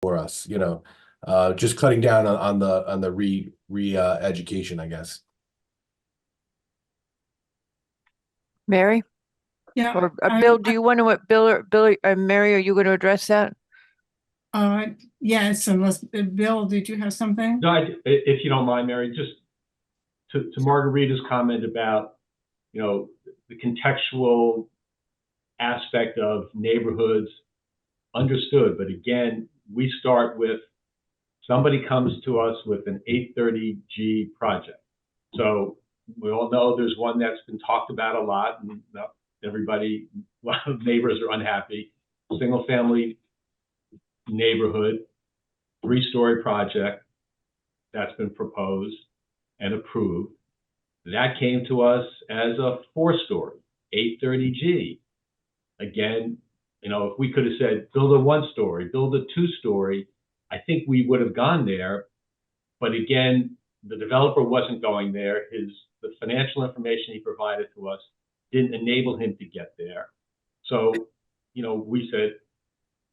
for us, just cutting down on the education, I guess. Mary Yeah, or Bill, do you want to, Bill or Mary, are you going to address that? yes, unless, Bill, did you have something? No, if you don't mind, Mary, just to Margarita's comment about, the contextual aspect of neighborhoods, understood. But again, we start with somebody comes to us with an 830G project. So we all know there's one that's been talked about a lot, and everybody, a lot of neighbors are unhappy. Single family neighborhood, 3-story project that's been proposed and approved. That came to us as a 4-story, 830G. Again, if we could have said, build a 1-story, build a 2-story, I think we would have gone there. But again, the developer wasn't going there. The financial information he provided to us didn't enable him to get there. So, we said,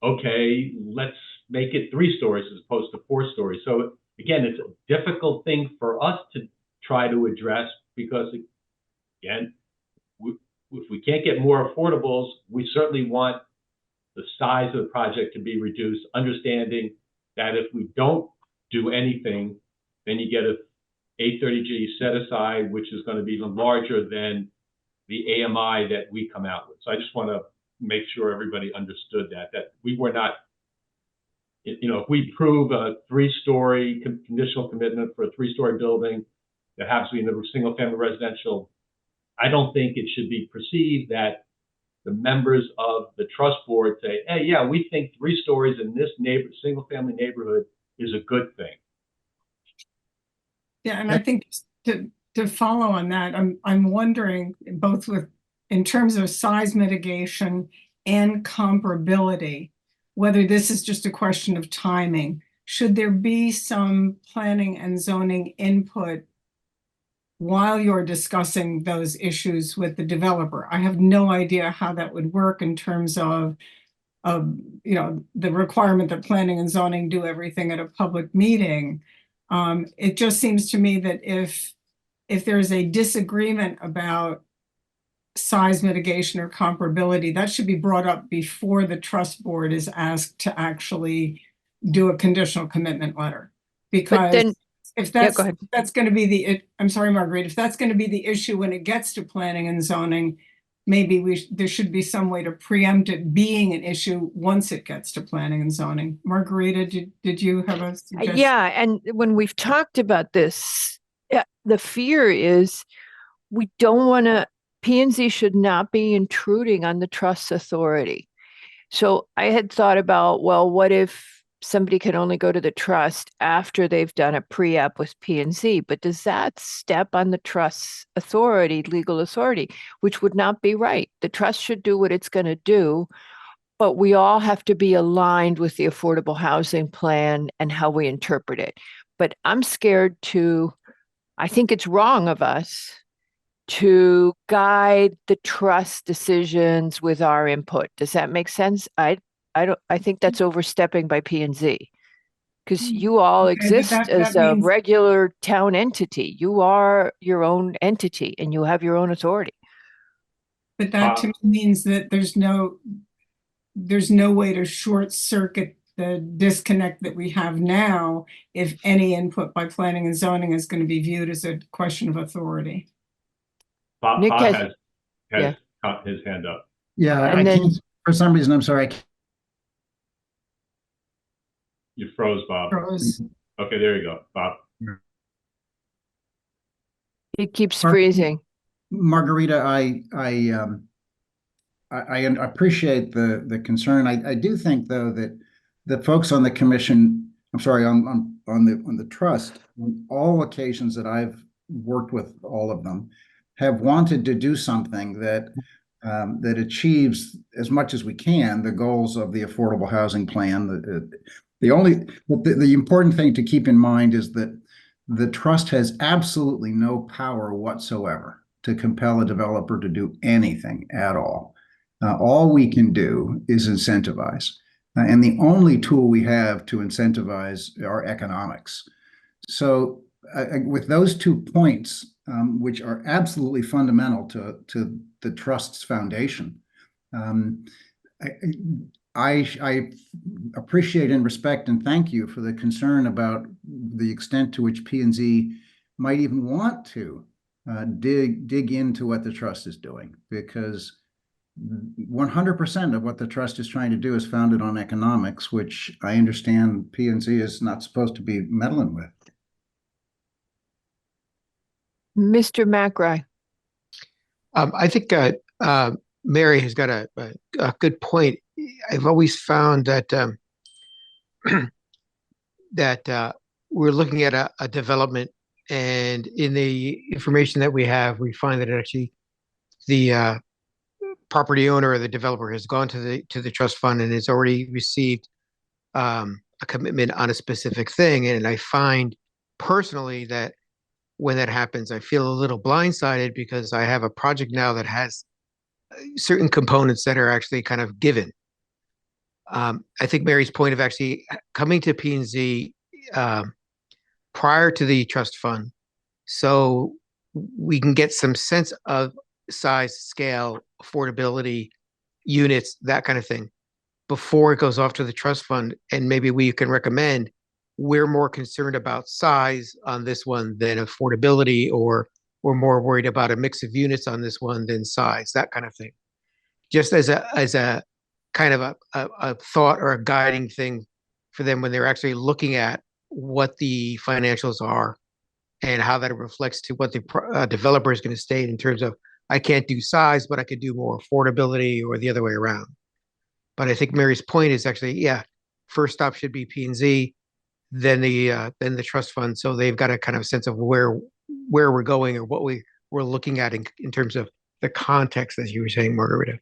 okay, let's make it 3 stories as opposed to 4 stories. So again, it's a difficult thing for us to try to address because, again, if we can't get more affordables, we certainly want the size of the project to be reduced, understanding that if we don't do anything, then you get a 830G set aside, which is going to be even larger than the AMI that we come out with. So I just want to make sure everybody understood that we were not, if we prove a 3-story conditional commitment for a 3-story building that happens to be in a single family residential, I don't think it should be perceived that the members of the trust board say, hey, yeah, we think 3 stories in this single family neighborhood is a good thing. Yeah, and I think to follow on that, I'm wondering both in terms of size mitigation and comparability, whether this is just a question of timing. Should there be some planning and zoning input while you're discussing those issues with the developer? I have no idea how that would work in terms of the requirement that planning and zoning do everything at a public meeting. It just seems to me that if there's a disagreement about size mitigation or comparability, that should be brought up before the trust board is asked to actually do a conditional commitment letter. Because then, if that's, yeah, that's going to be I'm sorry, Marguerite, if that's going to be the issue when it gets to planning and zoning, maybe there should be some way to preempt it being an issue once it gets to planning and zoning. Margarita, did you have a suggestion? Yeah, and when we've talked about this, the fear is we don't want to, P&Z should not be intruding on the trust authority. So I had thought about, well, what if somebody can only go to the trust after they've done a pre-app with P&Z? But does that step on the trust's authority, legal authority, which would not be right? The trust should do what it's going to do, but we all have to be aligned with the affordable housing plan and how we interpret it. But I'm scared I think it's wrong of us to guide the trust decisions with our input. Does that make sense? I think that's overstepping by P&Z, because you all exist as a regular town entity. You are your own entity and you have your own authority. But that to me means that there's no way to short circuit the disconnect that we have now if any input by planning and zoning is going to be viewed as a question of authority. Bob Nick has got his hand up. Yeah, I can't, for some reason, I'm sorry. You froze, Bob. Froze. Okay, there you go, Bob. It keeps freezing. Margarita, I appreciate the concern. I do think, though, that the folks on the commission, I'm sorry, on the trust, on all occasions that I've worked with all of them, have wanted to do something that achieves as much as we can the goals of the affordable housing plan. The important thing to keep in mind is that the trust has absolutely no power whatsoever to compel a developer to do anything at all. All we can do is incentivize. And the only tool we have to incentivize are economics. So with those 2 points, which are absolutely fundamental to the trust's foundation, I appreciate and respect and thank you for the concern about the extent to which P&Z might even want to dig into what the trust is doing, because 100% of what the trust is trying to do is founded on economics, which I understand P&Z is not supposed to be meddling with. Mr. McRae. I think Mary has got a good point. I've always found that that we're looking at a development, and in the information that we have, we find that actually the property owner or the developer has gone to the trust fund and has already received a commitment on a specific thing. And I find personally that when that happens, I feel a little blindsided because I have a project now that has certain components that are actually kind of given. I think Mary's point of actually coming to P&Z prior to the trust fund, so we can get some sense of size, scale, affordability, units, that kind of thing, before it goes off to the trust fund. And maybe we can recommend we're more concerned about size on this one than affordability, or we're more worried about a mix of units on this one than size, that kind of thing. Just as a kind of a thought or a guiding thing for them when they're actually looking at what the financials are and how that reflects to what the developer is going to state in terms of, I can't do size, but I could do more affordability, or the other way around. But I think Mary's point is actually, yeah, first stop should be P&Z, then the trust fund. So they've got a kind of sense of where we're going, or what we're looking at in terms of the context, as you were saying, Margarita.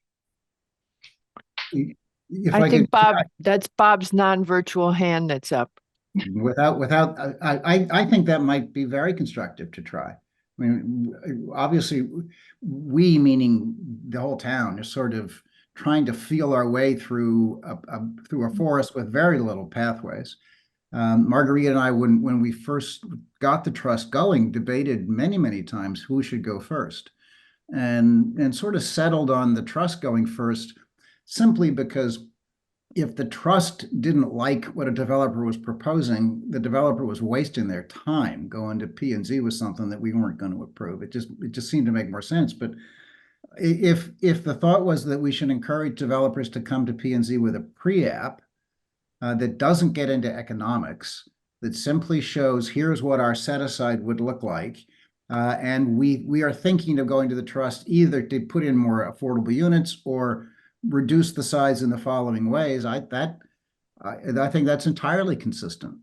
If I think could- Bob, that's Bob's non-virtual hand that's up. I think that might be very constructive to try. I mean, obviously, we, meaning the whole town, is sort of trying to feel our way through a forest with very little pathways. Margarita and I, when we first got the trust going, debated many times who should go first, and sort of settled on the trust going first, simply because if the trust didn't like what a developer was proposing, the developer was wasting their time going to P&Z with something that we weren't going to approve. It just seemed to make more sense. But if the thought was that we should encourage developers to come to P&Z with a pre-app that doesn't get into economics, that simply shows here's what our set aside would look like, and we are thinking of going to the trust either to put in more affordable units or reduce the size in the following ways, I think that's entirely consistent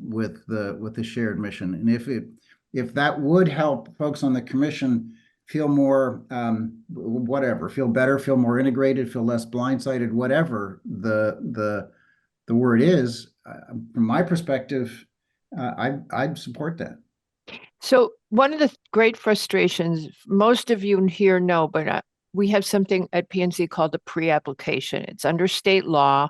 with the shared mission. And if that would help folks on the commission feel more feel better, feel more integrated, feel less blindsided, whatever the word is, from my perspective, I'd support that. So one of the great frustrations, most of you here know, but we have something at P&Z called a pre-application. It's under state law.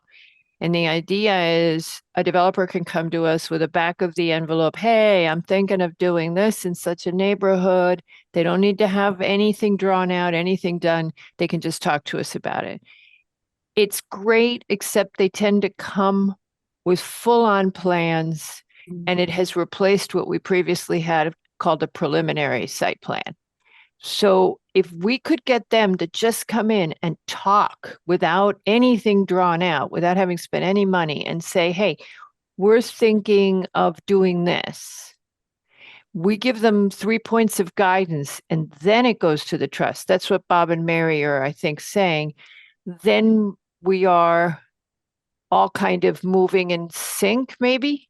And the idea is a developer can come to us with a back of the envelope. Hey, I'm thinking of doing this in such a neighborhood. They don't need to have anything drawn out, anything done. They can just talk to us about it. It's great, except they tend to come with full-on plans, and it has replaced what we previously had called a preliminary site plan. So if we could get them to just come in and talk without anything drawn out, without having spent any money, and say, hey, we're thinking of doing this. We give them 3 points of guidance, and then it goes to the trust. That's what Bob and Mary are, I think, saying. Then we are all kind of moving in sync, maybe,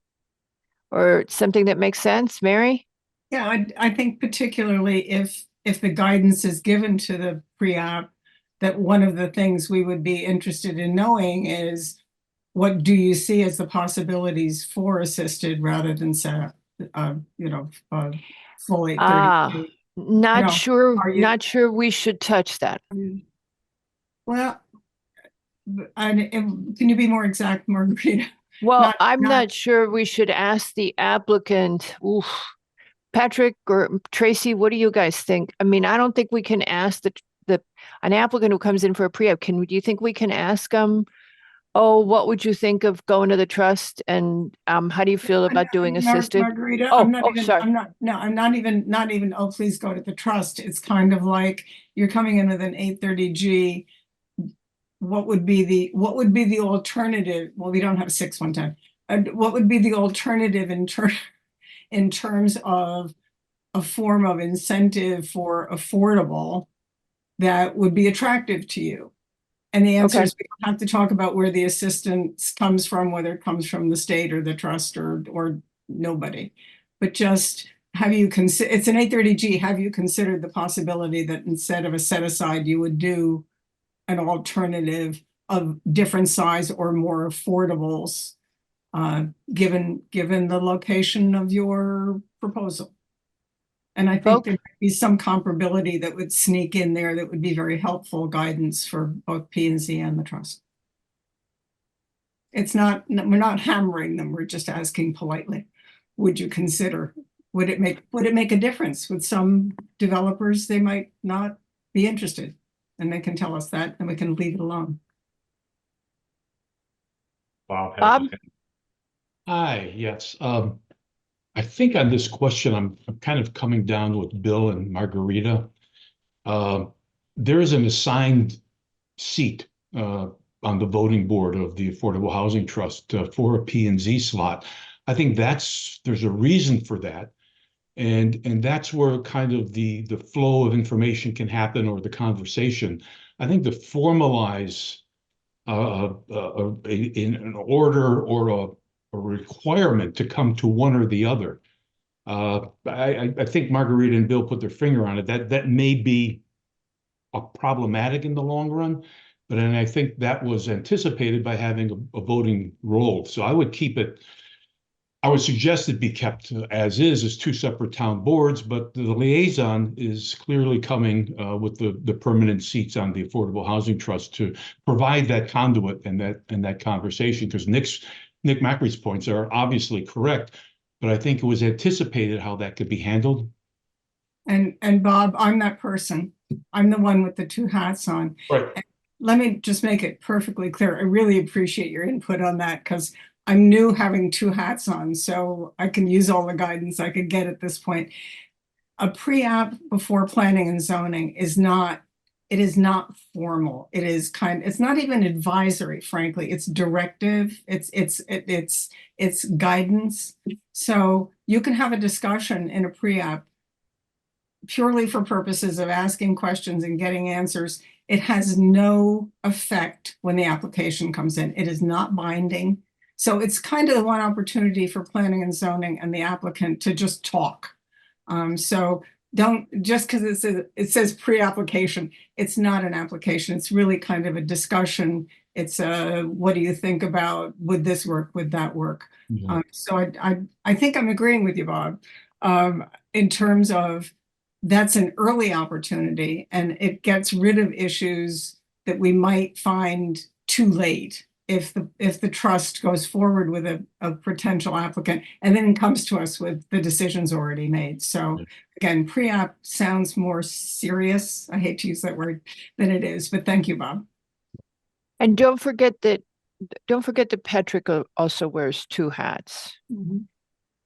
or something that makes sense. Mary? Yeah, I think particularly if the guidance is given to the pre-app, that one of the things we would be interested in knowing is, what do you see as the possibilities for assisted rather than set up, full 830? Not sure we should touch that. Well, Can you be more exact, Margarita? Well, Not- I'm not- not sure we should ask the applicant. Oof. Patrick or Tracy, what do you guys think? I mean, I don't think we can ask an applicant who comes in for a pre-app. Do you think we can ask them, oh, what would you think of going to the trust? And how do you feel about doing assisted? Margarita, Oh, I'm not oh, even, sorry. I'm not, no, I'm not even, oh, please go to the trust. It's kind of like you're coming in with an 830G. What would be the alternative? Well, we don't have 6110. What would be the alternative in terms of a form of incentive for affordable that would be attractive to you? And the answer Okay. is we don't have to talk about where the assistance comes from, whether it comes from the state or the trust or nobody. But just have you consider, it's an 830G, have you considered the possibility that instead of a set aside, you would do an alternative of different size or more affordables, given the location of your proposal? And I think Okay. there might be some comparability that would sneak in there that would be very helpful guidance for both P and Z and the trust. It's not, we're not hammering them, we're just asking politely. Would you consider, would it make a difference? With some developers, they might not be interested, and they can tell us that, and we can leave it alone. Bob. Bob? Hi, yes. I think on this question, I'm kind of coming down with Bill and Margarita. There is an assigned seat on the voting board of the Affordable Housing Trust for a P and Z slot. I think there's a reason for that. And that's where kind of the flow of information can happen, or the conversation. I think to formalize in an order or a requirement to come to one or the other. I think Margarita and Bill put their finger on it. That may be problematic in the long run, but then I think that was anticipated by having a voting role. So I would suggest it be kept as is two separate town boards, but the liaison is clearly coming with the permanent seats on the Affordable Housing Trust to provide that conduit and that conversation, because Nick Macri's points are obviously correct, but I think it was anticipated how that could be handled. And Bob, I'm that person. I'm the one with the two hats on. Right. And let me just make it perfectly clear. I really appreciate your input on that, because I'm new having two hats on, so I can use all the guidance I could get at this point. A pre-app before planning and zoning is not formal. It's not even advisory, frankly. It's directive. It's guidance. So you can have a discussion in a pre-app purely for purposes of asking questions and getting answers. It has no effect when the application comes in. It is not binding. So it's kind of the one opportunity for planning and zoning and the applicant to just talk. So don't, just because it says pre-application, it's not an application. It's really kind of a discussion. It's what do you think about, would this work, would that work? Yeah. So I think I'm agreeing with you, Bob, in terms of that's an early opportunity, and it gets rid of issues that we might find too late if the trust goes forward with a potential applicant and then comes to us with the decisions already made. So again, pre-app sounds more serious, I hate to use that word, than it is, but thank you, Bob. And don't forget that Patrick also wears two hats.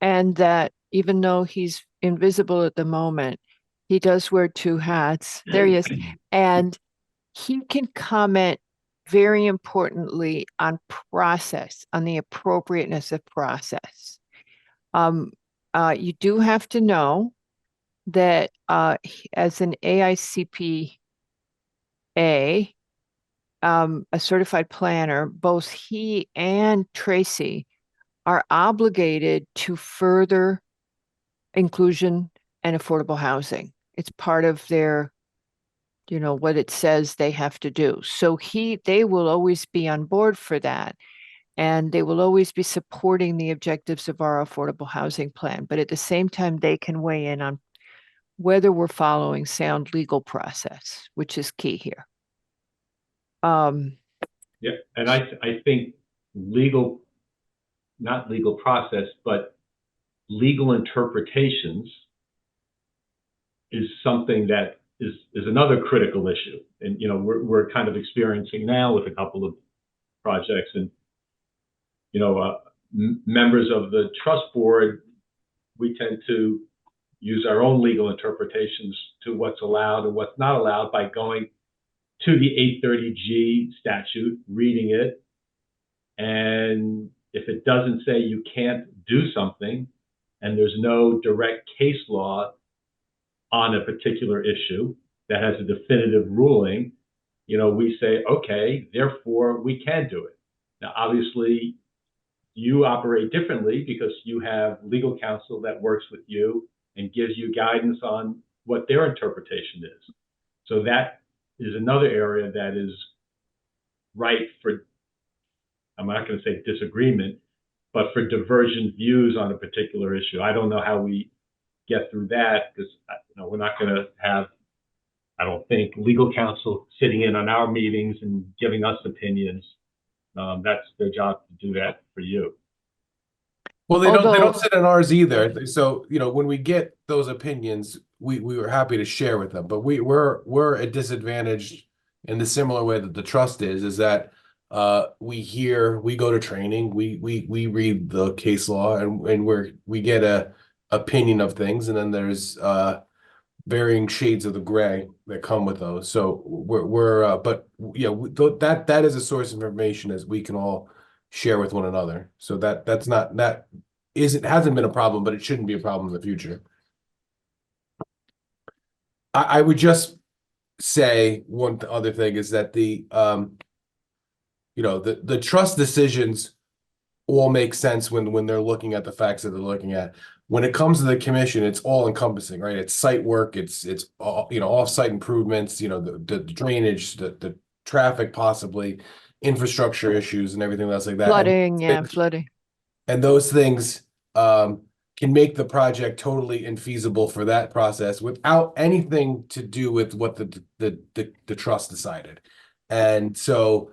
And that even though he's invisible at the moment, he does wear two hats. There he is. And he can comment very importantly on process, on the appropriateness of process. You do have to know that as an AICPA, a certified planner, both he and Tracy are obligated to further inclusion and affordable housing. It's part of their, what it says they have to do. So they will always be on board for that. And they will always be supporting the objectives of our affordable housing plan. But at the same time, they can weigh in on whether we're following sound legal process, which is key here. Yeah, and I think legal, not legal process, but legal interpretations is something that is another critical issue. And, you know, we're kind of experiencing now with a couple of projects, and, you know, members of the trust board, we tend to use our own legal interpretations to what's allowed and what's not allowed by going to the 830G statute, reading it, and if it doesn't say you can't do something, and there's no direct case law on a particular issue that has a definitive ruling, you know, we say, okay, therefore we can do it. Now, obviously, you operate differently because you have legal counsel that works with you and gives you guidance on what their interpretation is. So that is another area that is ripe for, I'm not going to say disagreement, but for divergent views on a particular issue. I don't know how we get through that because, you know, we're not going to have, I don't think, legal counsel sitting in on our meetings and giving us opinions. That's their job to do that for you. Well, they Although- don't sit in ours either. So, you know, when we get those opinions, we were happy to share with them. But we're a disadvantage in the similar way that the trust is that we go to training, we read the case law, and we get a opinion of things, and then there's varying shades of the gray that come with those. So but yeah, that is a source of information as we can all share with one another. So hasn't been a problem, but it shouldn't be a problem in the future. I would just say one other thing is that the trust decisions all make sense when they're looking at the facts that they're looking at. When it comes to the commission, it's all encompassing, right? It's site work, it's all, you know, off-site improvements, you know, the drainage, the traffic, possibly infrastructure issues and everything else like that. Flooding. And those things can make the project totally infeasible for that process without anything to do with what the trust decided. And so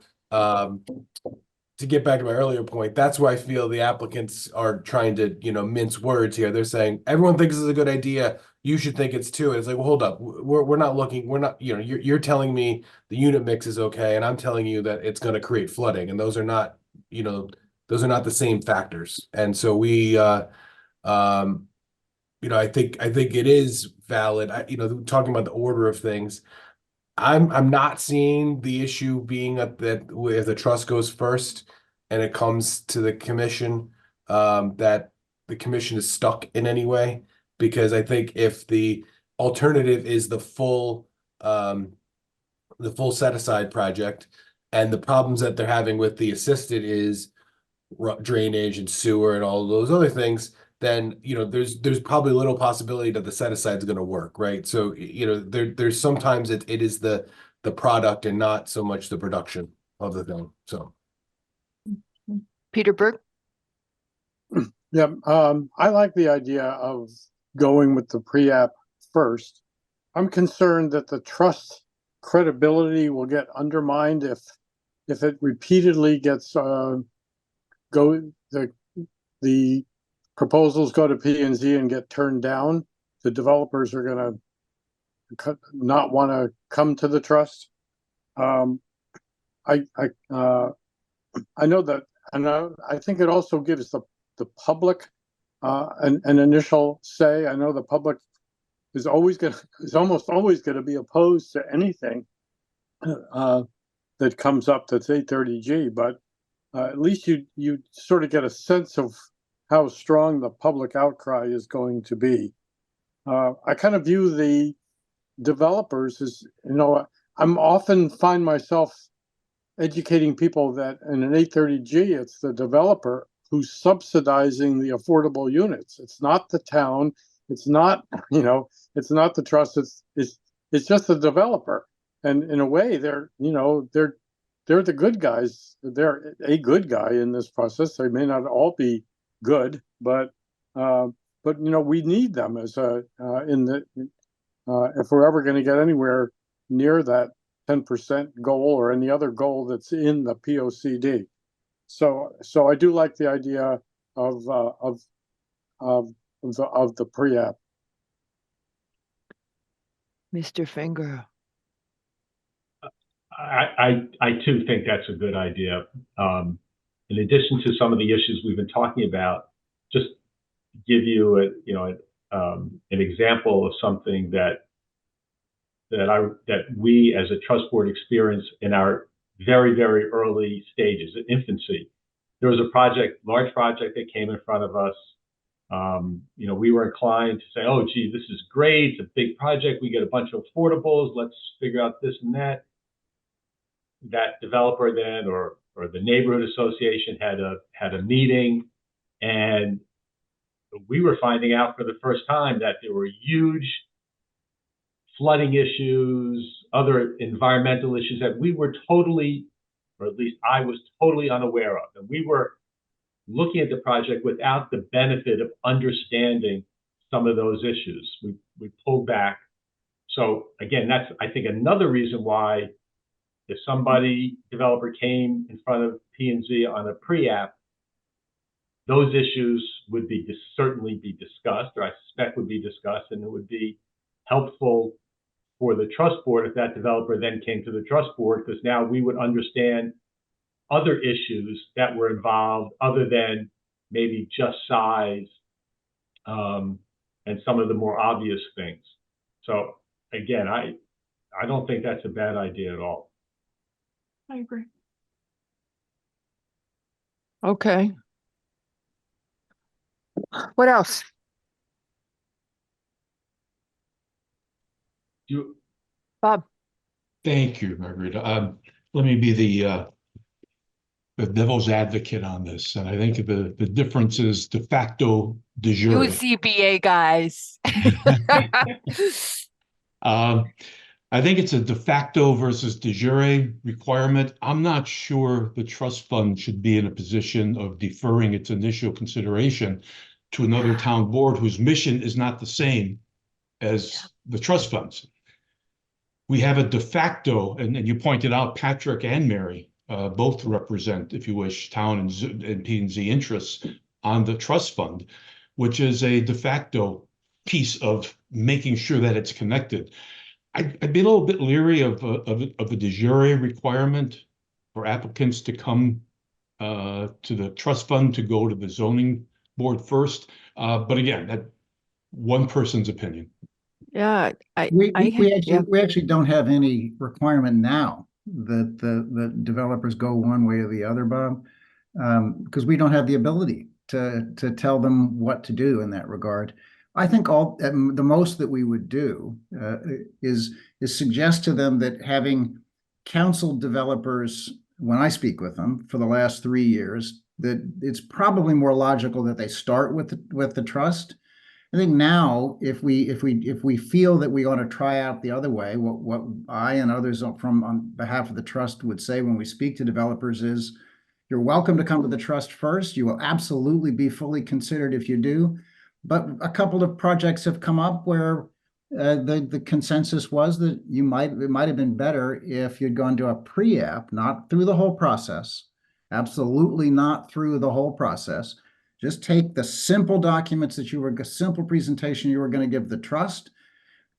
to get back to my earlier point, that's why I feel the applicants are trying to, you know, mince words here. They're saying everyone thinks this is a good idea. You should think it's too. And it's like, well, hold up. We're not looking. We're not. You know, you're telling me the unit mix is okay, and I'm telling you that it's going to create flooding, and those are not, you know, those are not the same factors. And so we, you know, I think it is valid. You know, talking about the order of things. I'm not seeing the issue being that if the trust goes first and it comes to the commission, that the commission is stuck in any way, because I think if the alternative is the full set aside project, and the problems that they're having with the assisted is drainage and sewer and all those other things, then, you know, there's probably little possibility that the set aside is going to work, right? So, you know, there's sometimes it is the product and not so much the production of the thing. So, Peter Burke? Yeah, I like the idea of going with the pre-app first. I'm concerned that the trust credibility will get undermined if it repeatedly gets the proposals go to P&Z and get turned down. The developers are going to not want to come to the trust. I know that, and I think it also gives the public an initial say. I know the public is almost always going to be opposed to anything that comes up that's 830G, but at least you sort of get a sense of how strong the public outcry is going to be. I kind of view the developers as, you know, I'm often find myself educating people that in an 830G, it's the developer who's subsidizing the affordable units. It's not the town. It's not, you know, it's not the trust. It's just the developer. And in a way, they're the good guys. They're a good guy in this process. They may not all be good, but you know, we need them as if we're ever going to get anywhere near that 10% goal or any other goal that's in the POCD. So I do like the idea of the pre-app. Mr. Finger. I too think that's a good idea. In addition to some of the issues we've been talking about, just to give you an example of something that we as a trust board experienced in our very, very early stages, infancy. There was a large project that came in front of us. We were inclined to say, oh, gee, this is great. It's a big project. We get a bunch of affordables. Let's figure out this and that. That developer then, or the neighborhood association had a meeting, and we were finding out for the first time that there were huge flooding issues, other environmental issues that we were totally, or at least I was totally unaware of. And we were looking at the project without the benefit of understanding some of those issues. We pulled back. So again, that's, I think, another reason why if developer came in front of P&Z on a pre-app, those issues would certainly be discussed, or I suspect would be discussed, and it would be helpful for the trust board if that developer then came to the trust board, because now we would understand other issues that were involved other than maybe just size and some of the more obvious things. So again, I don't think that's a bad idea at all. I agree. Okay. What else? Bob. Thank you, Margarita. Let me be the devil's advocate on this, and I think the difference is de facto de jure. You CPA guys. I think it's a de facto versus de jure requirement. I'm not sure the trust fund should be in a position of deferring its initial consideration to another town board whose mission is not the same as the trust funds. We have a de facto, and you pointed out Patrick and Mary both represent, if you wish, town and P&Z interests on the trust fund, which is a de facto piece of making sure that it's connected. I'd be a little bit leery of a de jure requirement for applicants to come to the trust fund to go to the zoning board first. But again, that one person's opinion. Yeah, We actually don't have any requirement now that the developers go one way or the other, Bob, because we don't have the ability to tell them what to do in that regard. I think the most that we would do is suggest to them that having counseled developers, when I speak with them for the last 3 years, that it's probably more logical that they start with the trust. I think now, if we feel that we ought to try out the other way, what I and others on behalf of the trust would say when we speak to developers is, you're welcome to come to the trust first. You will absolutely be fully considered if you do. But a couple of projects have come up where the consensus was that it might have been better if you'd gone to a pre-app, not through the whole process, absolutely not through the whole process. Just take the simple documents simple presentation you were going to give the trust,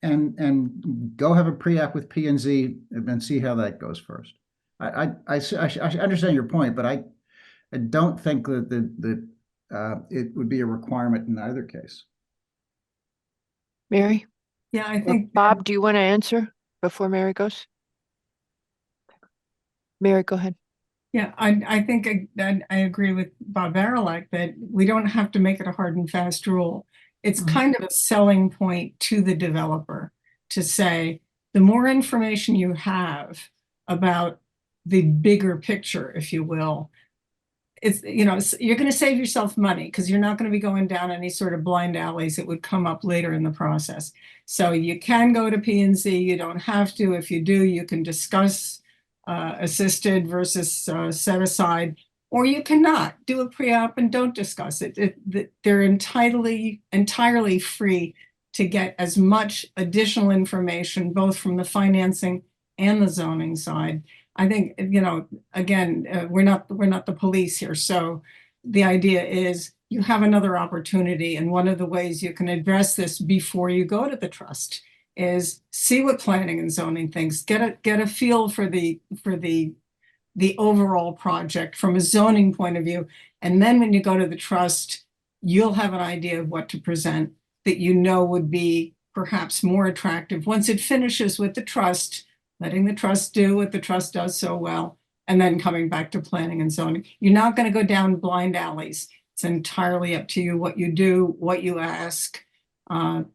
and go have a pre-app with P&Z and see how that goes first. I understand your point, but I don't think that it would be a requirement in either case. Mary? Yeah, I think Bob, do you want to answer before Mary goes? Mary, go ahead. Yeah, I think I agree with Bob Varalek that we don't have to make it a hard and fast rule. It's kind of a selling point to the developer to say, the more information you have about the bigger picture, if you will, you're going to save yourself money because you're not going to be going down any sort of blind alleys that would come up later in the process. So you can go to P&Z, you don't have to. If you do, you can discuss assisted versus set aside, or you cannot do a pre-app and don't discuss it. They're entirely free to get as much additional information, both from the financing and the zoning side. I think, you know, again, we're not the police here. So the idea is you have another opportunity. And one of the ways you can address this before you go to the trust is see what planning and zoning thinks, get a feel for the overall project from a zoning point of view. And then when you go to the trust, you'll have an idea of what to present that you know would be perhaps more attractive once it finishes with the trust, letting the trust do what the trust does so well, and then coming back to planning and zoning. You're not going to go down blind alleys. It's entirely up to you what you do, what you ask.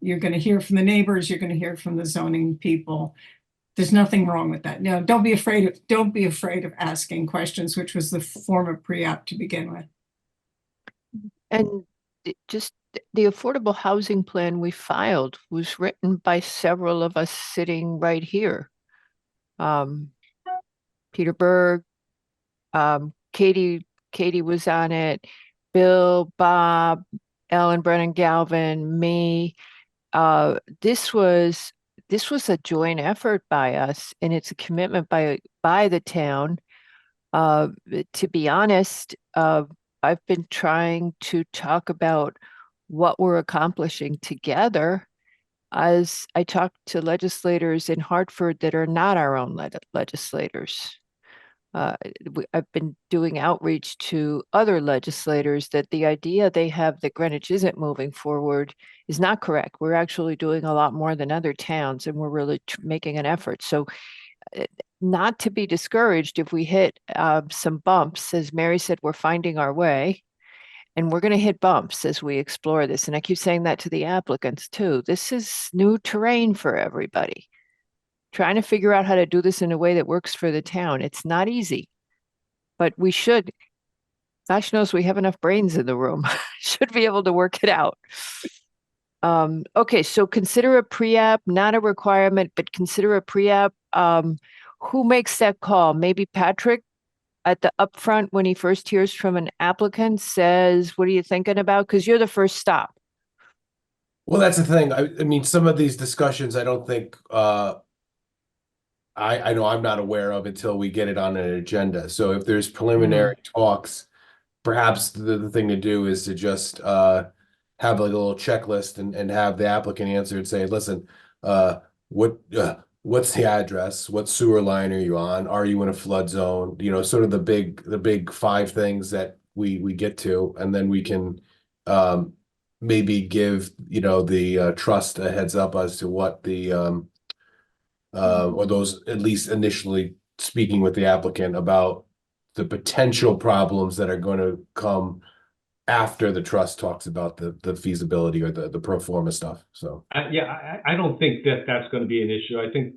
You're going to hear from the neighbors. You're going to hear from the zoning people. There's nothing wrong with that. No, don't be afraid of asking questions, which was the form of pre-app to begin with. And just the affordable housing plan we filed was written by several of us sitting right here. Peter Berg, Katie was on it, Bill, Bob, Ellen Brennan Galvin, me. This was a joint effort by us, and it's a commitment by the town. To be honest, I've been trying to talk about what we're accomplishing together as I talk to legislators in Hartford that are not our own legislators. I've been doing outreach to other legislators that the idea they have that Greenwich isn't moving forward is not correct. We're actually doing a lot more than other towns, and we're really making an effort. So not to be discouraged if we hit some bumps. As Mary said, we're finding our way, and we're going to hit bumps as we explore this. And I keep saying that to the applicants too. This is new terrain for everybody. Trying to figure out how to do this in a way that works for the town. It's not easy, but we should, gosh knows we have enough brains in the room, should be able to work it out. Okay, so consider a pre-app, not a requirement, but consider a pre-app. Who makes that call? Maybe Patrick at the upfront when he first hears from an applicant says, what are you thinking about? Because you're the first stop. Well, that's the thing. I mean, some of these discussions, I don't think I know I'm not aware of until we get it on an agenda. So if there's preliminary talks, perhaps the thing to do is to just have like a little checklist and have the applicant answer and say, listen, what's the address? What sewer line are you on? Are you in a flood zone? You know, sort of the big 5 things that we get to, and then we can maybe give, you know, the trust a heads up as to what the or those, at least initially speaking with the applicant about the potential problems that are going to come after the trust talks about the feasibility or the pro forma stuff. So I don't think that that's going to be an issue. I think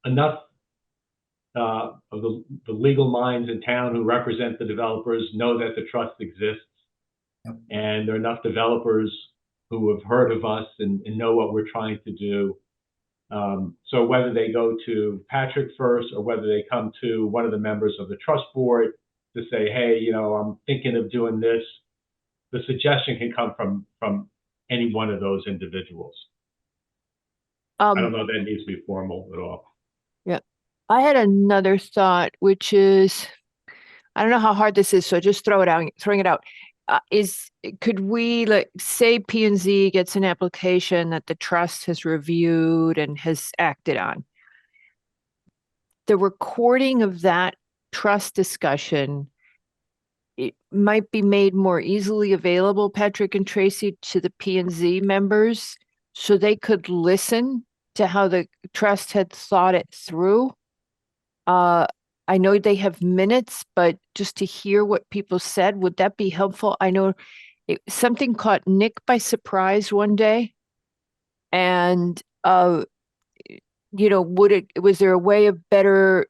enough of the legal minds in town who represent the developers know that the trust exists. Yep. And there are enough developers who have heard of us and know what we're trying to do. So whether they go to Patrick first or whether they come to one of the members of the trust board to say, hey, you know, I'm thinking of doing this, the suggestion can come from any one of those individuals. I don't know that it needs to be formal at all. Yeah. I had another thought, which is, I don't know how hard this is, so just throwing it out. Could we, like, say P&Z gets an application that the trust has reviewed and has acted on? The recording of that trust discussion, it might be made more easily available, Patrick and Tracy, to the P&Z members so they could listen to how the trust had thought it through. I know they have minutes, but just to hear what people said, would that be helpful? I know something caught Nick by surprise one day. And, you know, was there a way of better,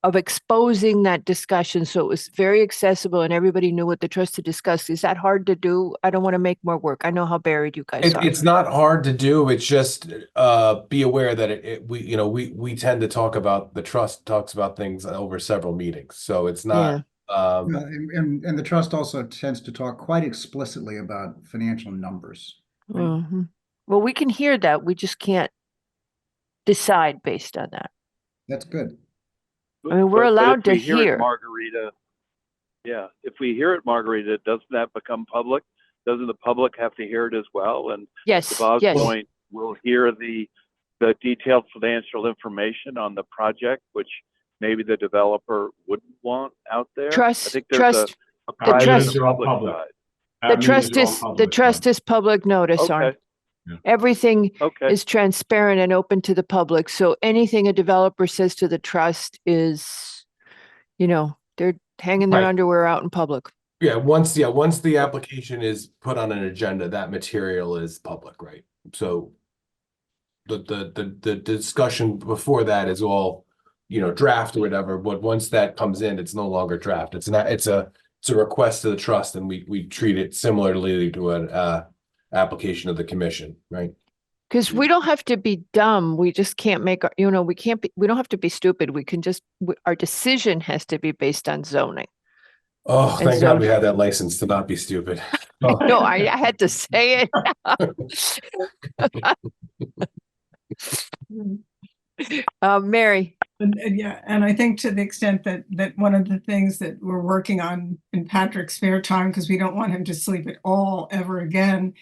of exposing that discussion so it was very accessible and everybody knew what the trust had discussed? Is that hard to do? I don't want to make more work. I know how buried you guys are. it's not hard to do. It's just be aware that we tend to talk about, the trust talks about things over several meetings. So it's not And the trust also tends to talk quite explicitly about financial numbers. Well, we can hear that. We just can't decide based on that. That's good. I mean, we're But allowed if to we hear it, hear. Margarita, yeah, if we hear it, Margarita, doesn't that become public? Doesn't the public have to hear it as well? And to Yes, Bob's yes. point, we'll hear the detailed financial information on the project, which maybe the developer wouldn't want out there. I Trust, think there's trust, a the private trust- and These a are all public public. side. the Meetings trust are all is, the public, trust is public notice, Arn. Okay, Everything okay. is transparent and open to the public. So anything a developer says to the trust is, they're hanging their Right. underwear out in public. Once the application is put on an agenda, that material is public, right? So the discussion before that is all, draft or whatever, but once that comes in, it's no longer draft. It's a request to the trust, and we treat it similarly to an application of the commission, right? Because we don't have to be dumb. We just can't make, we don't have to be stupid. We can just, our decision has to be based on zoning. Oh, And thank God so- we had that license to not be stupid. Oh. No, I had to say it. Mary, And yeah, and I think to the extent that one of the things that we're working on in Patrick's spare time, because we don't want him to sleep at all ever again,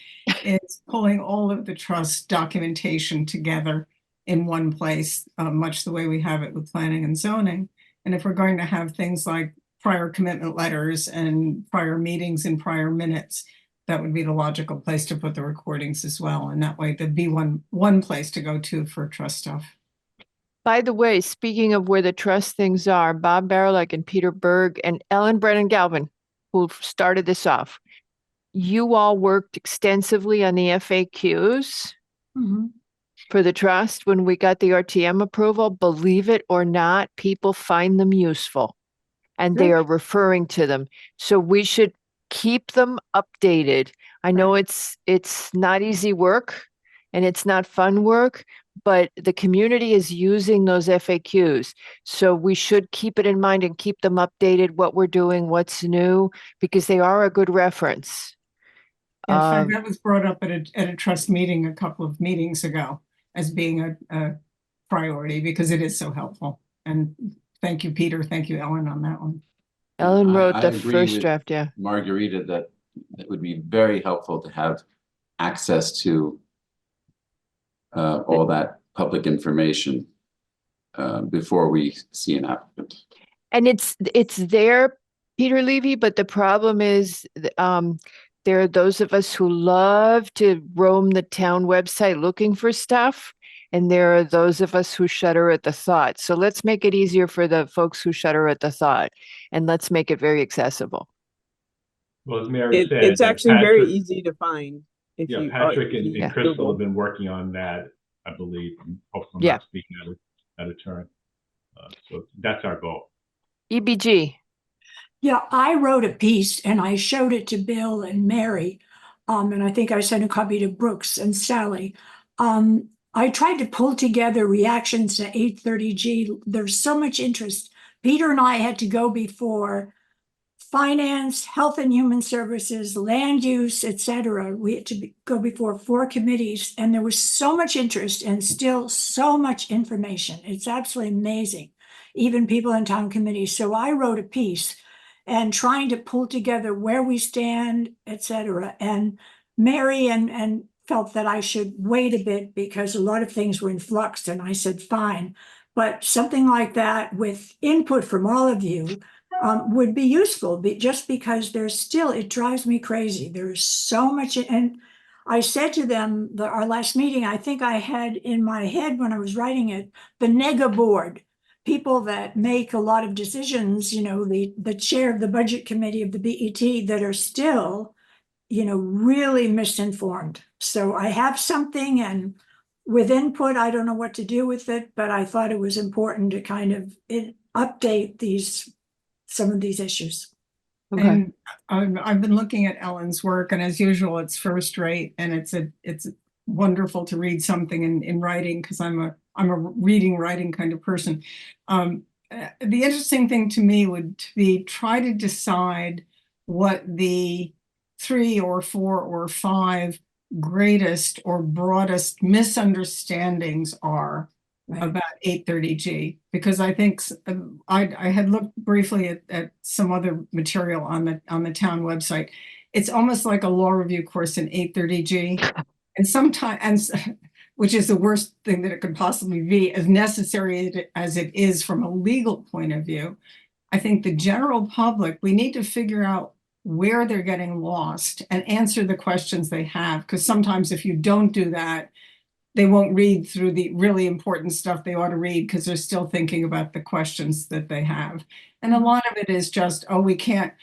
is pulling all of the trust documentation together in one place, much the way we have it with planning and zoning. And if we're going to have things like prior commitment letters and prior meetings and prior minutes, that would be the logical place to put the recordings as well. And that way there'd be one place to go to for trust stuff. by the way, speaking of where the trust things are, Bob Barilek and Peter Berg and Ellen Brennan Galvin, who started this off, you all worked extensively on the FAQs for the trust when we got the RTM approval. Believe it or not, people find them useful and they Good. are referring to them. So we should keep them updated. I know it's not easy work and it's not fun work, but the community is using those FAQs. So we should keep it in mind and keep them updated, what we're doing, what's new, because they are a good reference. In fact, that was brought up at a trust meeting a couple of meetings ago as being a priority because it is so helpful. And thank you, Peter. Thank you, Ellen, on that one. Ellen wrote I the agree first with draft, yeah. Margarita, that it would be very helpful to have access to all that public information before we see an applicant. And it's there, Peter Levy, but the problem is there are those of us who love to roam the town website looking for stuff, and there are those of us who shudder at the thought. So let's make it easier for the folks who shudder at the thought, and let's make it very accessible. Well, as Mary said, It's actually very Patrick- easy to find. If Yeah, you Patrick if you and Crystal Google. have been working on that, I believe. And hopefully I'm Yeah. not speaking out of turn. So that's our goal. EBG, Yeah, I wrote a piece and I showed it to Bill and Mary. And I think I sent a copy to Brooks and Sally. I tried to pull together reactions to 830G. There's so much interest. Peter and I had to go before Finance, Health and Human Services, Land Use, etc. We had to go before 4 committees, and there was so much interest and still so much information. It's absolutely amazing, even people in town committees. So I wrote a piece and trying to pull together where we stand, etc. And Mary and felt that I should wait a bit because a lot of things were in flux, and I said, fine. But something like that with input from all of you would be useful, just because there's still, it drives me crazy. There's so much, and I said to them, our last meeting, I think I had in my head when I was writing it, the nega board, people that make a lot of decisions, the chair of the budget committee of the BET that are still, really misinformed. So I have something, and with input, I don't know what to do with it, but I thought it was important to kind of update some of these issues. okay. And I've been looking at Ellen's work, and as usual, it's first rate, and it's wonderful to read something in writing because I'm a writing kind of person. The interesting thing to me would be try to decide what the 3 or 4 or 5 greatest or broadest misunderstandings are Right. about 830G, because I think I had looked briefly at some other material on the town website. It's almost like a law review course in 830G, and sometimes, which is the worst thing that it could possibly be, as necessary as it is from a legal point of view. I think the general public, we need to figure out where they're getting lost and answer the questions they have, because sometimes if you don't do that, they won't read through the really important stuff they ought to read because they're still thinking about the questions that they have. And a lot of it is just, oh, we can't,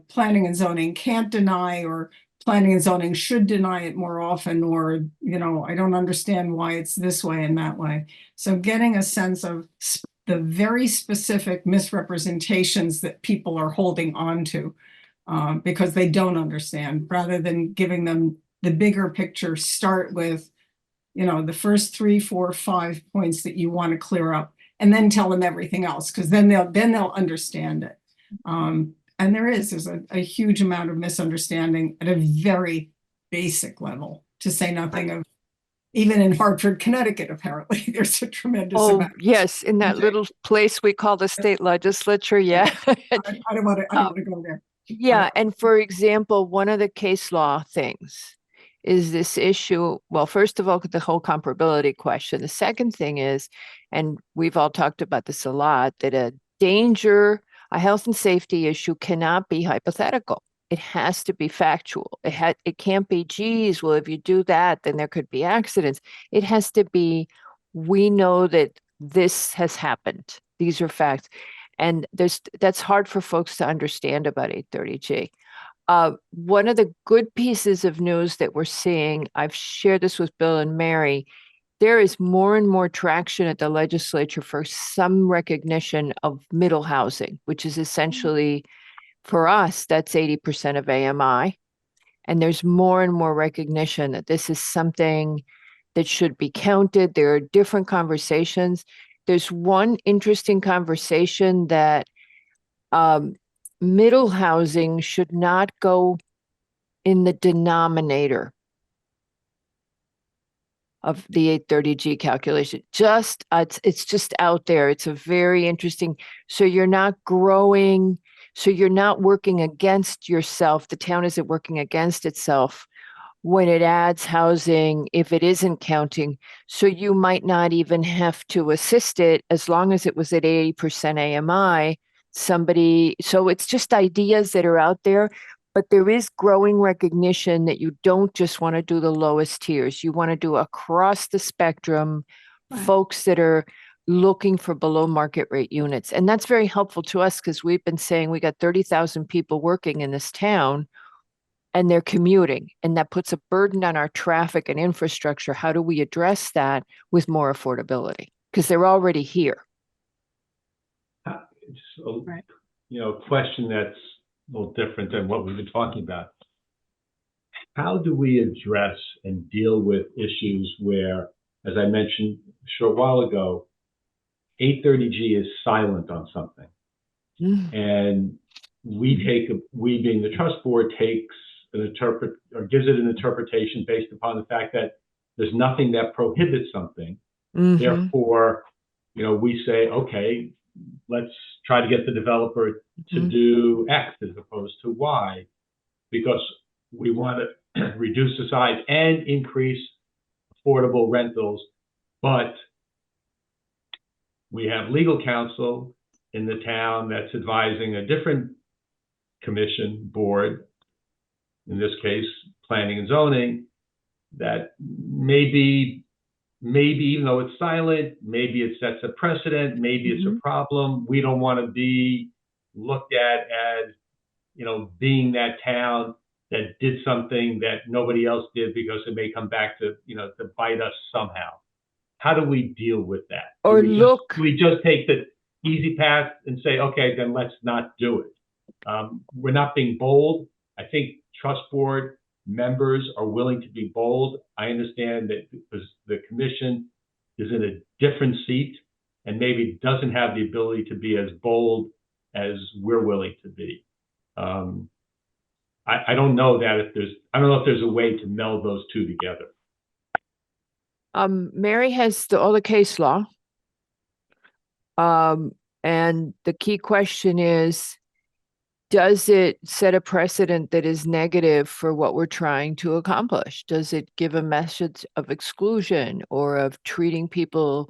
planning and zoning can't deny, or planning and zoning should deny it more often, or, I don't understand why it's this way and that way. So getting a sense of the very specific misrepresentations that people are holding on to because they don't understand, rather than giving them the bigger picture, start with the first 3, 4, 5 points that you want to clear up, and then tell them everything else, because then they'll understand it. And there's a huge amount of misunderstanding at a very basic level, to say nothing of even in Hartford, Connecticut, apparently there's a tremendous Oh, amount. yes, in that little place we call the state legislature, yeah. I don't want to go there. Yeah, and for example, one of the case law things is this issue. Well, first of all, the whole comparability question. The second thing is, and we've all talked about this a lot, that a health and safety issue cannot be hypothetical. It has to be factual. It can't be, geez, well, if you do that, then there could be accidents. It has to be, we know that this has happened. These are facts. And that's hard for folks to understand about 830G. One of the good pieces of news that we're seeing, I've shared this with Bill and Mary, there is more and more traction at the legislature for some recognition of middle housing, which is essentially, for us, that's 80% of AMI. And there's more and more recognition that this is something that should be counted. There are different conversations. There's one interesting conversation that middle housing should not go in the denominator of the 830G calculation. It's just out there. It's a very interesting. So you're not growing. So you're not working against yourself. The town isn't working against itself when it adds housing, if it isn't counting. So you might not even have to assist it as long as it was at 80% AMI. So it's just ideas that are out there, but there is growing recognition that you don't just want to do the lowest tiers. You want to do across the spectrum, folks that are looking for below market rate units. And that's very helpful to us, because we've been saying we got 30,000 people working in this town and they're commuting, and that puts a burden on our traffic and infrastructure. How do we address that with more affordability? Because they're already here. It's a question that's a little different than what we've been talking about. How do we address and deal with issues where, as I mentioned a short while ago, 830G is silent on something, and we being the trust board, gives it an interpretation based upon the fact that there's nothing that prohibits something. Therefore, we say, okay, let's try to get the developer to do X as opposed to Y, because we want to reduce the size and increase affordable rentals. But we have legal counsel in the town that's advising a different commission board, in this case, planning and zoning, that maybe even though it's silent, maybe it sets a precedent, maybe it's a problem. We don't want to be looked at as, being that town that did something that nobody else did, because it may come back to bite us somehow. How do we deal with that? Or do we just take the easy path and say, okay, then let's not do it? We're not being bold. I think trust board members are willing to be bold. I understand that because the commission is in a different seat and maybe doesn't have the ability to be as bold as we're willing to be. I don't know if there's a way to meld those two together. Mary has all the case law. And the key question is, does it set a precedent that is negative for what we're trying to accomplish? Does it give a message of exclusion or of treating people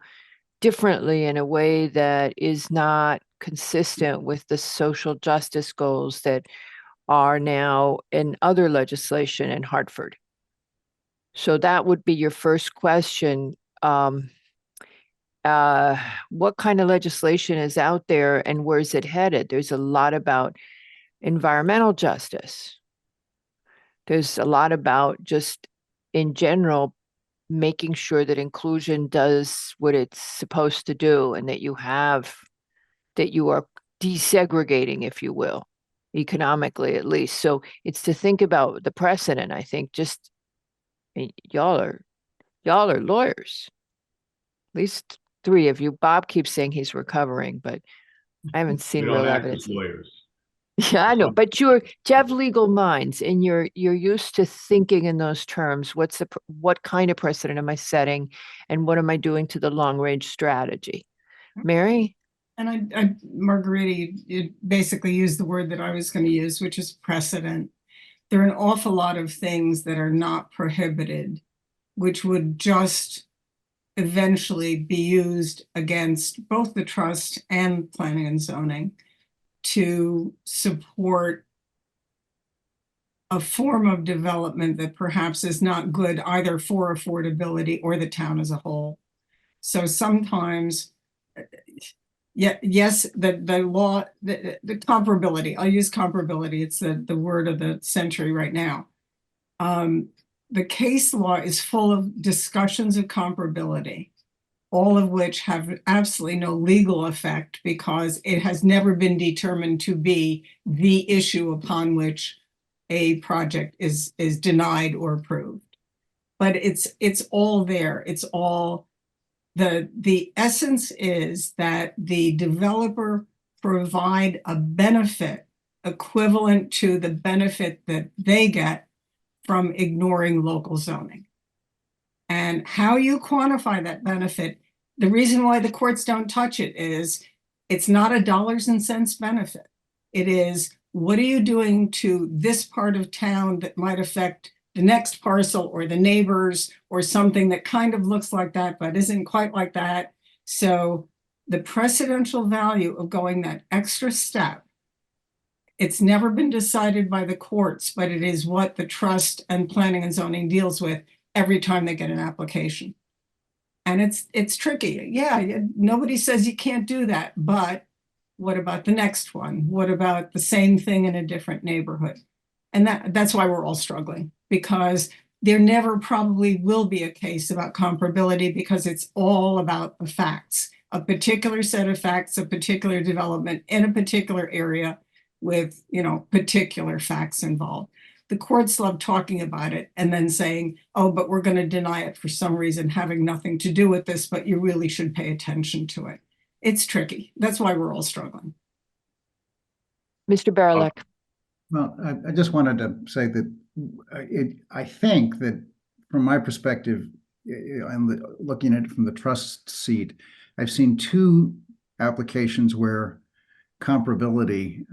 differently in a way that is not consistent with the social justice goals that are now in other legislation in Hartford? So that would be your first question. What kind of legislation is out there and where's it headed? There's a lot about environmental justice. There's a lot about just in general making sure that inclusion does what it's supposed to do and that you are desegregating, if you will, economically at least. So it's to think about the precedent. I think just y'all are lawyers. At least three of you. Bob keeps saying he's recovering, but I haven't seen We real don't act as evidence. lawyers. Yeah, I know, but you have legal minds and you're used to thinking in those terms. What kind of precedent am I setting and what am I doing to the long range strategy? Mary? And Margarita, you basically used the word that I was going to use, which is precedent. There are an awful lot of things that are not prohibited, which would just eventually be used against both the trust and planning and zoning to support a form of development that perhaps is not good either for affordability or the town as a whole. So sometimes, yes, the law, the comparability, I'll use comparability, it's the word of the century right now. The case law is full of discussions of comparability, all of which have absolutely no legal effect because it has never been determined to be the issue upon which a project is denied or approved. But it's all there. It's all, the essence is that the developer provide a benefit equivalent to the benefit that they get from ignoring local zoning. And how you quantify that benefit, the reason why the courts don't touch it is it's not a dollars and cents benefit. It is, what are you doing to this part of town that might affect the next parcel or the neighbors or something that kind of looks like that but isn't quite like that. So the precedential value of going that extra step, it's never been decided by the courts, but it is what the trust and planning and zoning deals with every time they get an application. And it's tricky. Yeah, nobody says you can't do that, but what about the next one? What about the same thing in a different neighborhood? And that's why we're all struggling, because there never probably will be a case about comparability because it's all about the facts, a particular set of facts, a particular development in a particular area with, particular facts involved. The courts love talking about it and then saying, oh, but we're going to deny it for some reason having nothing to do with this, but you really should pay attention to it. It's tricky. That's why we're all struggling. Mr. Barilek. Well, I just wanted to say that I think that from my perspective, and looking at it from the trust seat, I've seen two applications where comparability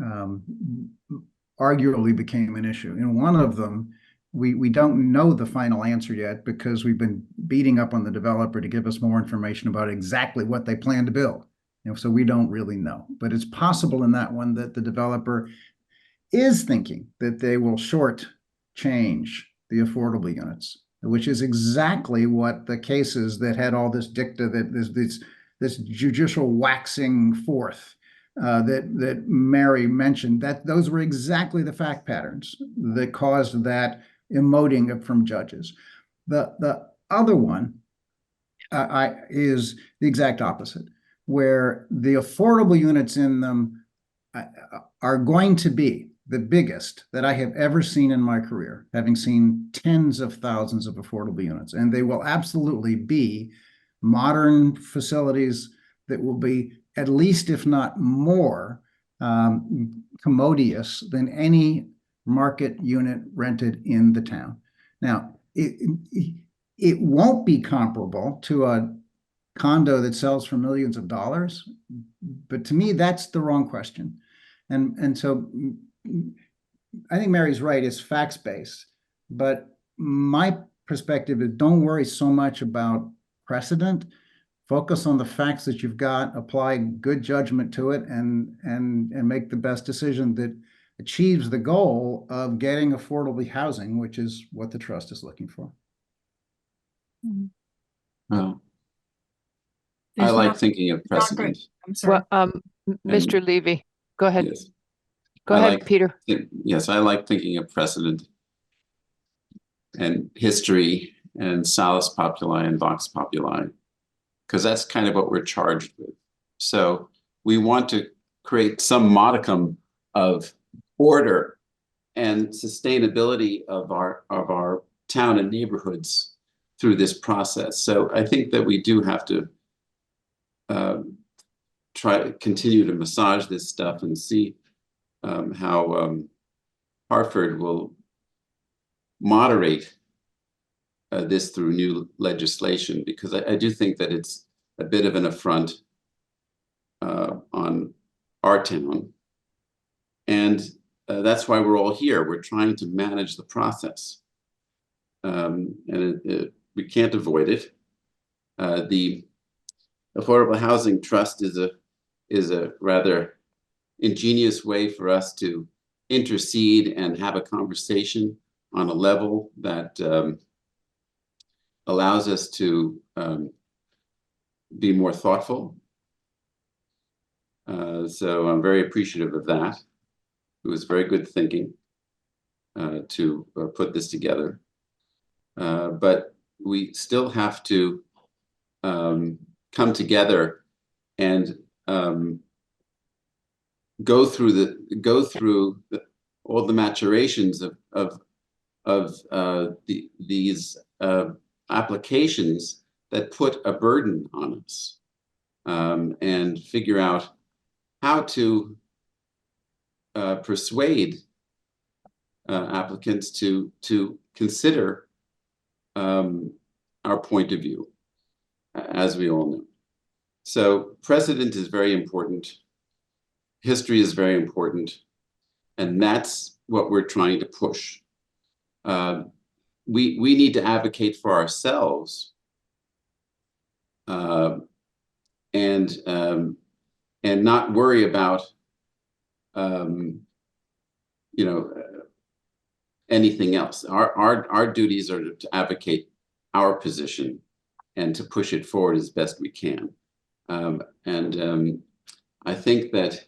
arguably became an issue. In one of them, we don't know the final answer yet because we've been beating up on the developer to give us more information about exactly what they plan to build. So we don't really know. But it's possible in that one that the developer is thinking that they will short change the affordable units, which is exactly what the cases that had all this dicta, that this judicial waxing forth that Mary mentioned, that those were exactly the fact patterns that caused that emoting from judges. The other one is the exact opposite, where the affordable units in them are going to be the biggest that I have ever seen in my career, having seen tens of thousands of affordable units. And they will absolutely be modern facilities that will be at least, if not more, commodious than any market unit rented in the town. Now, it won't be comparable to a condo that sells for millions of dollars. But to me, that's the wrong question. And so I think Mary's right, it's facts-based. But my perspective is don't worry so much about precedent. Focus on the facts that you've got, apply good judgment to it, and make the best decision that achieves the goal of getting affordable housing, which is what the trust is looking for. Well, I There's like not- thinking of not good. precedent. I'm sorry. Well, Mr. Levy, go ahead. Yes. Go I ahead, like- Peter. Yes, I like thinking of precedent and history and salus populi and vox populi, because that's kind of what we're charged with. So we want to create some modicum of order and sustainability of our town and neighborhoods through this process. So I think that we do have to try to continue to massage this stuff and see how Hartford will moderate this through new legislation, because I do think that it's a bit of an affront on our town. And that's why we're all here. We're trying to manage the process. And we can't avoid it. The Affordable Housing Trust is a rather ingenious way for us to intercede and have a conversation on a level that allows us to be more thoughtful. So I'm very appreciative of that. It was very good thinking to put this together. But we still have to come together and go through all the maturations of these applications that put a burden on us, and figure out how to persuade applicants to consider our point of view, as we all know. So precedent is very important. History is very important. And that's what we're trying to push. We need to advocate for ourselves and not worry about anything else. Our duties are to advocate our position and to push it forward as best we can. I think that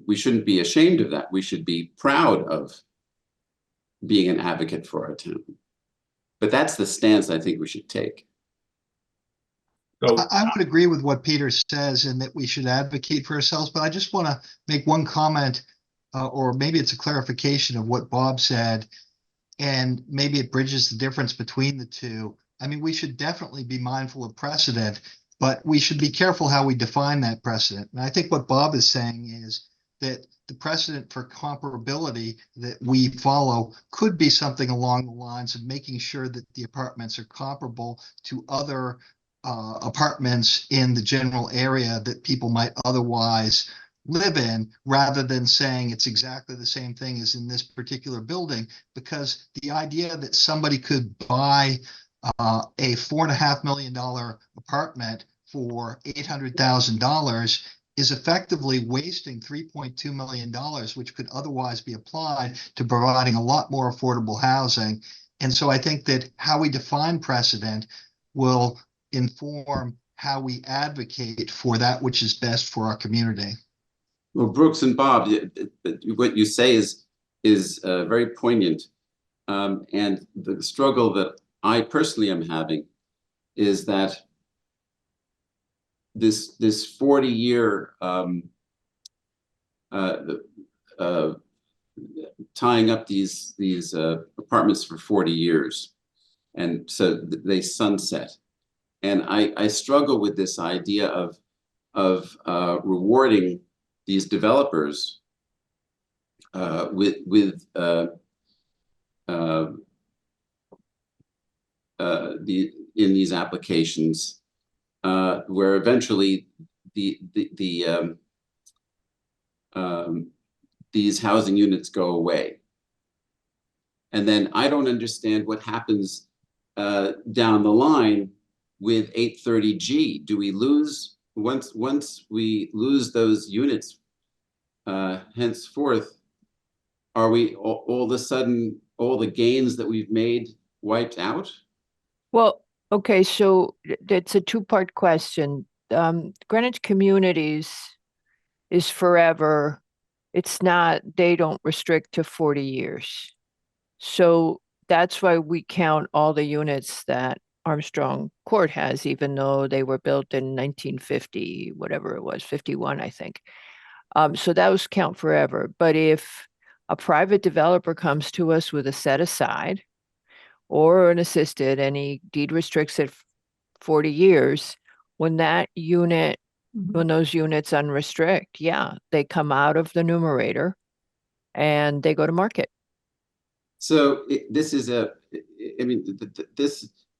we shouldn't be ashamed of that. We should be proud of being an advocate for our town. But that's the stance I think we should take. So I would agree with what Peter says and that we should advocate for ourselves, but I just want to make one comment, or maybe it's a clarification of what Bob said, and maybe it bridges the difference between the two. I mean, we should definitely be mindful of precedent, but we should be careful how we define that precedent. And I think what Bob is saying is that the precedent for comparability that we follow could be something along the lines of making sure that the apartments are comparable to other apartments in the general area that people might otherwise live in, rather than saying it's exactly the same thing as in this particular building, because the idea that somebody could buy a $4.5 million apartment for $800,000 is effectively wasting $3.2 million, which could otherwise be applied to providing a lot more affordable housing. And so I think that how we define precedent will inform how we advocate for that which is best for our community. Well, Brooks and Bob, what you say is very poignant. And the struggle that I personally am having is that this 40-year tying up these apartments for 40 years, and so they sunset. And I struggle with this idea of rewarding these developers with in these applications, where eventually these housing units go away. And then I don't understand what happens down the line with 830G. Do we lose, once we lose those units henceforth, are we all of a sudden, all the gains that we've made wiped out? Well, okay, so it's a two-part question. Greenwich Communities is forever. It's not, they don't restrict to 40 years. So that's why we count all the units that Armstrong Court has, even though they were built in 1950, whatever it was, 51, I think. So those count forever. But if a private developer comes to us with a set aside or an assisted, and he deed restricts it 40 years, when that unit, when those units unrestrict, yeah, they come out of the numerator and they go to market. So this is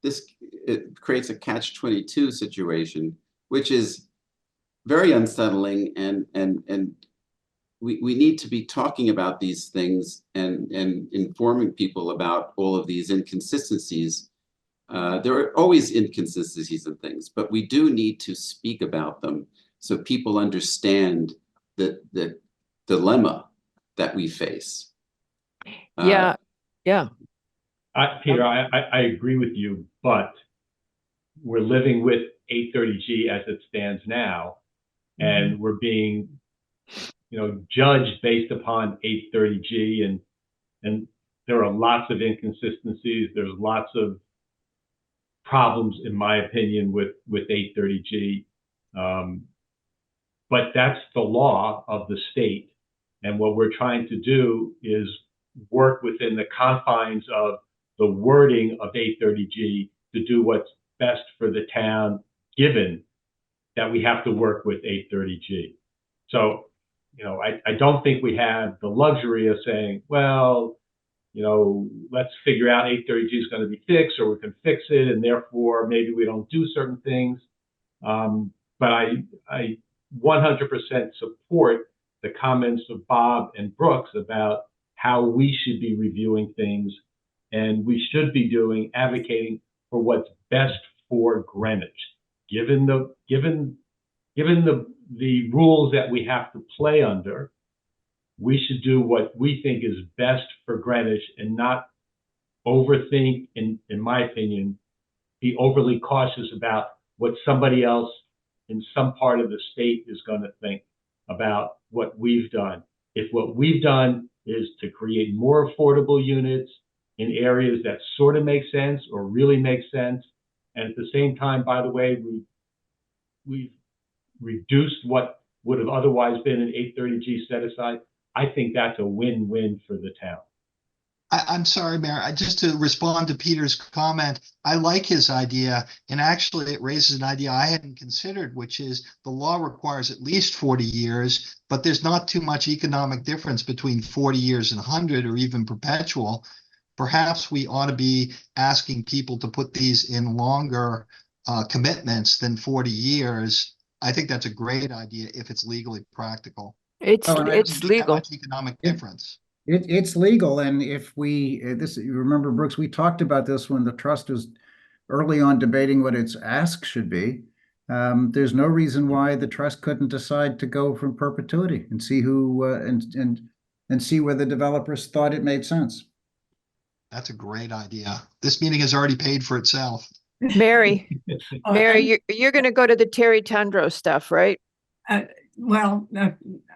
this creates a catch-22 situation, which is very unsettling, and we need to be talking about these things and informing people about all of these inconsistencies. There are always inconsistencies in things, but we do need to speak about them so people understand the dilemma that we face. Yeah. Peter, I agree with you, but we're living with 830G as it stands now, and we're being, judged based upon 830G, and there are lots of inconsistencies. There's lots of problems, in my opinion, with 830G. But that's the law of the state, and what we're trying to do is work within the confines of the wording of 830G to do what's best for the town, given that we have to work with 830G. So, I don't think we have the luxury of saying, well, let's figure out 830G is going to be fixed, or we can fix it, and therefore maybe we don't do certain things. But I 100% support the comments of Bob and Brooks about how we should be reviewing things, and we should be advocating for what's best for Greenwich, given the rules that we have to play under. We should do what we think is best for Greenwich and not overthink, in my opinion, be overly cautious about what somebody else in some part of the state is going to think about what we've done. If what we've done is to create more affordable units in areas that sort of make sense or really make sense, and at the same time, by the way, we've reduced what would have otherwise been an 830G set aside, I think that's a win-win for the town. I'm sorry, Mayor. Just to respond to Peter's comment, I like his idea, and actually it raises an idea I hadn't considered, which is the law requires at least 40 years, but there's not too much economic difference between 40 years and 100 or even perpetual. Perhaps we ought to be asking people to put these in longer commitments than 40 years. I think that's a great idea if it's legally practical. It's legal. Much economic difference. It's legal, and if you remember, Brooks, we talked about this when the trust was early on debating what its ask should be. There's no reason why the trust couldn't decide to go from perpetuity and see who and see where the developers thought it made sense. That's a great idea. This meeting has already paid for itself. Mary, you're going to go to the Terry Tundro stuff, right? Well,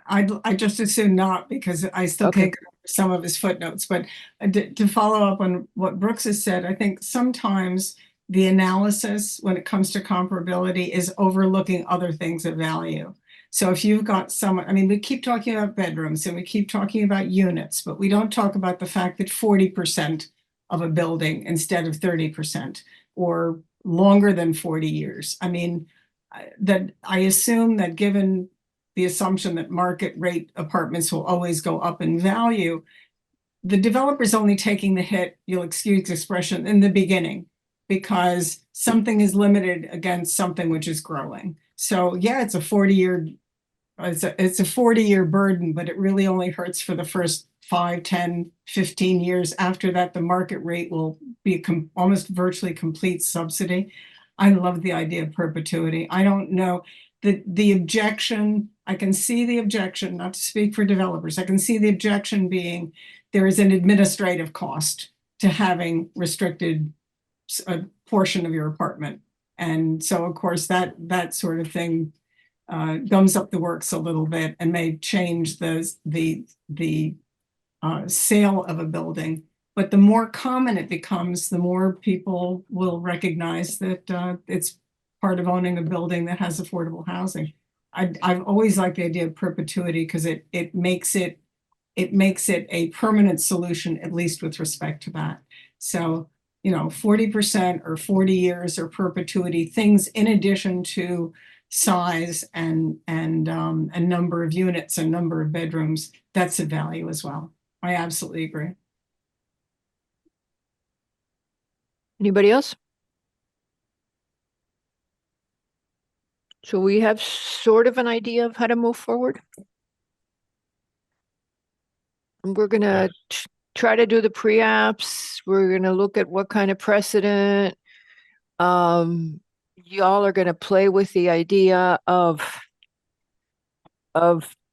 I just assume not, because I still can't go over some of his footnotes. But to follow up on what Brooks has said, I think sometimes the analysis when it comes to comparability is overlooking other things of value. So if you've got we keep talking about bedrooms and we keep talking about units, but we don't talk about the fact that 40% of a building instead of 30% or longer than 40 years. That I assume that given the assumption that market rate apartments will always go up in value, the developer's only taking the hit, you'll excuse the expression, in the beginning, because something is limited against something which is growing. So yeah, it's a 40-year, it's a 40-year burden, but it really only hurts for the first 5, 10, 15 years. After that, the market rate will be almost virtually complete subsidy. I love the idea of perpetuity. I don't know the objection. I can see the objection, not to speak for developers. I can see the objection being there is an administrative cost to having restricted a portion of your apartment. And so, of course, that sort of thing gums up the works a little bit and may change the sale of a building. But the more common it becomes, the more people will recognize that it's part of owning a building that has affordable housing. I've always liked the idea of perpetuity because it makes it a permanent solution, at least with respect to that. So, 40% or 40 years or perpetuity, things in addition to size and number of units and number of bedrooms, that's a value as well. I absolutely agree. Anybody else? So we have sort of an idea of how to move forward. And we're gonna try to do the pre-apps. We're gonna look at what kind of precedent. Y'all are gonna play with the idea of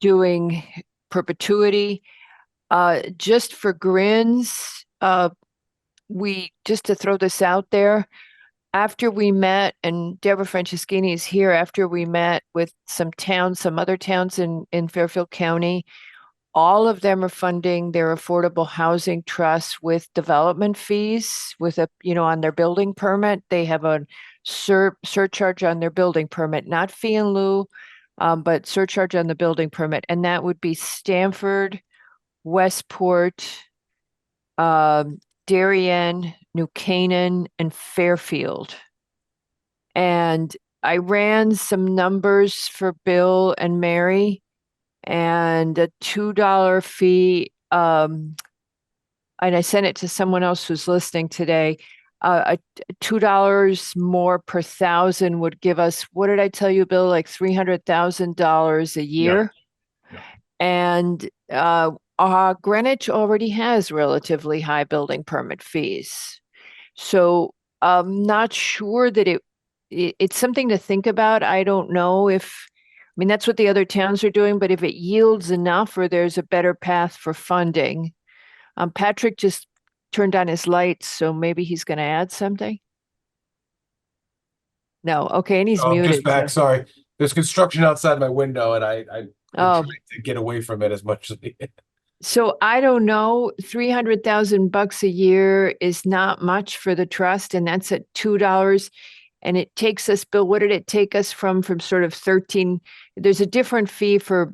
doing perpetuity. Just for grins, just to throw this out there, after we met, and Deborah Franceschini is here, after we met with some other towns in Fairfield County, all of them are funding their affordable housing trusts with development fees on their building permit. They have a surcharge on their building permit, not fee in lieu, but surcharge on the building permit. And that would be Stamford, Westport, Darien, New Canaan, and Fairfield. And I ran some numbers for Bill and Mary, and a $2 fee, and I sent it to someone else who's listening today. A $2 more per thousand would give us, what did I tell you, Bill, like $300,000 a year? Yeah. And Greenwich already has relatively high building permit fees. So I'm not sure that it's something to think about. I don't know that's what the other towns are doing, but if it yields enough or there's a better path for funding. Patrick just turned on his lights, so maybe he's going to add something. No, okay, and he's I'm muted. just back. Sorry, there's construction outside my window, and I'm trying to get away from it as much as I can. So I don't know, $300,000 a year is not much for the trust, and that's at $2. And it takes us, Bill, what did it take us from sort of 13? There's a different fee for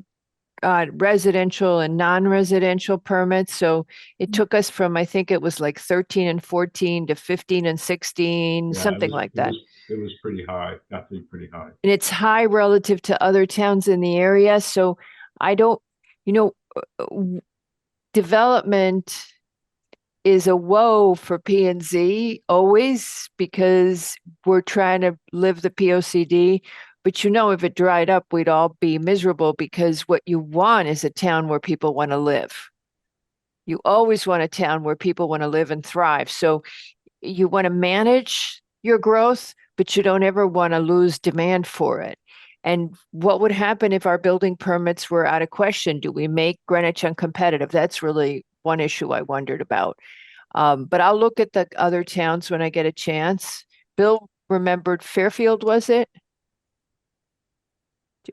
residential and non-residential permits. So it took us from, I think it was like 13 and 14 to 15 and 16, something like that. It was pretty high, got to be pretty high. And it's high relative to other towns in the area. So I don't, development is a woe for P&Z always, because we're trying to live the POCD. But if it dried up, we'd all be miserable, because what you want is a town where people want to live. You always want a town where people want to live and thrive. So you want to manage your growth, but you don't ever want to lose demand for it. And what would happen if our building permits were out of question? Do we make Greenwich uncompetitive? That's really one issue I wondered about. But I'll look at the other towns when I get a chance. Bill remembered Fairfield, was it?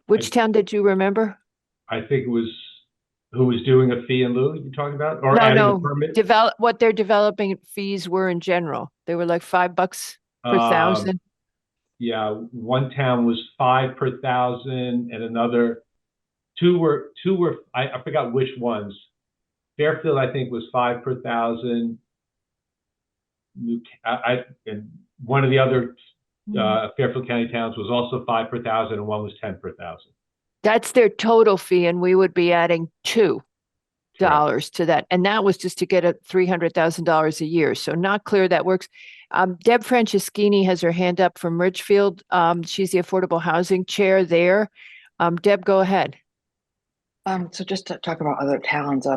Which town did you remember? I think it was who was doing a fee in lieu you're talking about? Or adding a permit? What their developing fees were in general. They were like $5 per thousand. Yeah, one town was 5 per thousand, and another two were I forgot which ones. Fairfield, I think, was 5 per thousand. And one of the other Fairfield County towns was also 5 per thousand, and one was 10 per thousand. That's their total fee, and we would be adding 2. to that. And that was just to get a $300,000 a year. So not clear that works. Deb Franceschini has her hand up from Ridgefield. She's the Affordable Housing Chair there. Deb, go ahead. So just to talk about other towns,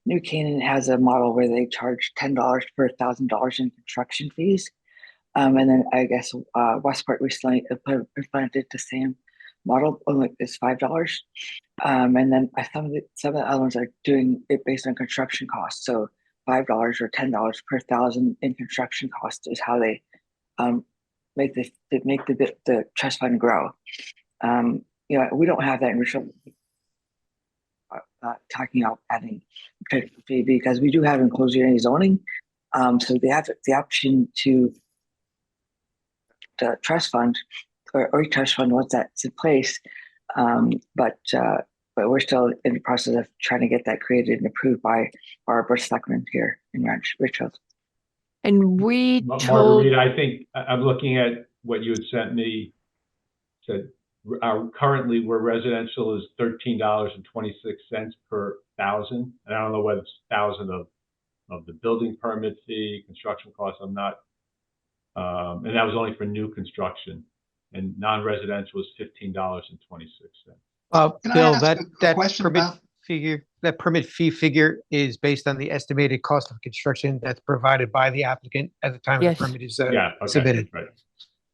New Canaan has a model where they charge $10 per $1,000 in construction fees. And then I guess Westport recently implemented the same model, only it's $5. And then some of the other ones are doing it based on construction costs. So $5 or $10 per 1,000 in construction costs is how they make the trust fund grow. We don't have that in Richmond. Talking about adding fee because we do have inclusionary zoning. So they have the option to the trust fund or trust fund once that's in place. But we're still in the process of trying to get that created and approved by our board of selectmen here in Richfield. And we told Margarita, I think I'm looking at what you had sent me. Said currently where residential is $13.26 per 1,000. And I don't know whether it's 1,000 of the building permit fee, construction costs. I'm not, and that was only for new construction. And non-residential is $15.26. Bill, ask that a question permit fee figure is based on the estimated cost of construction that's provided by the applicant at the time Yes. the permit is Submitted. submitted.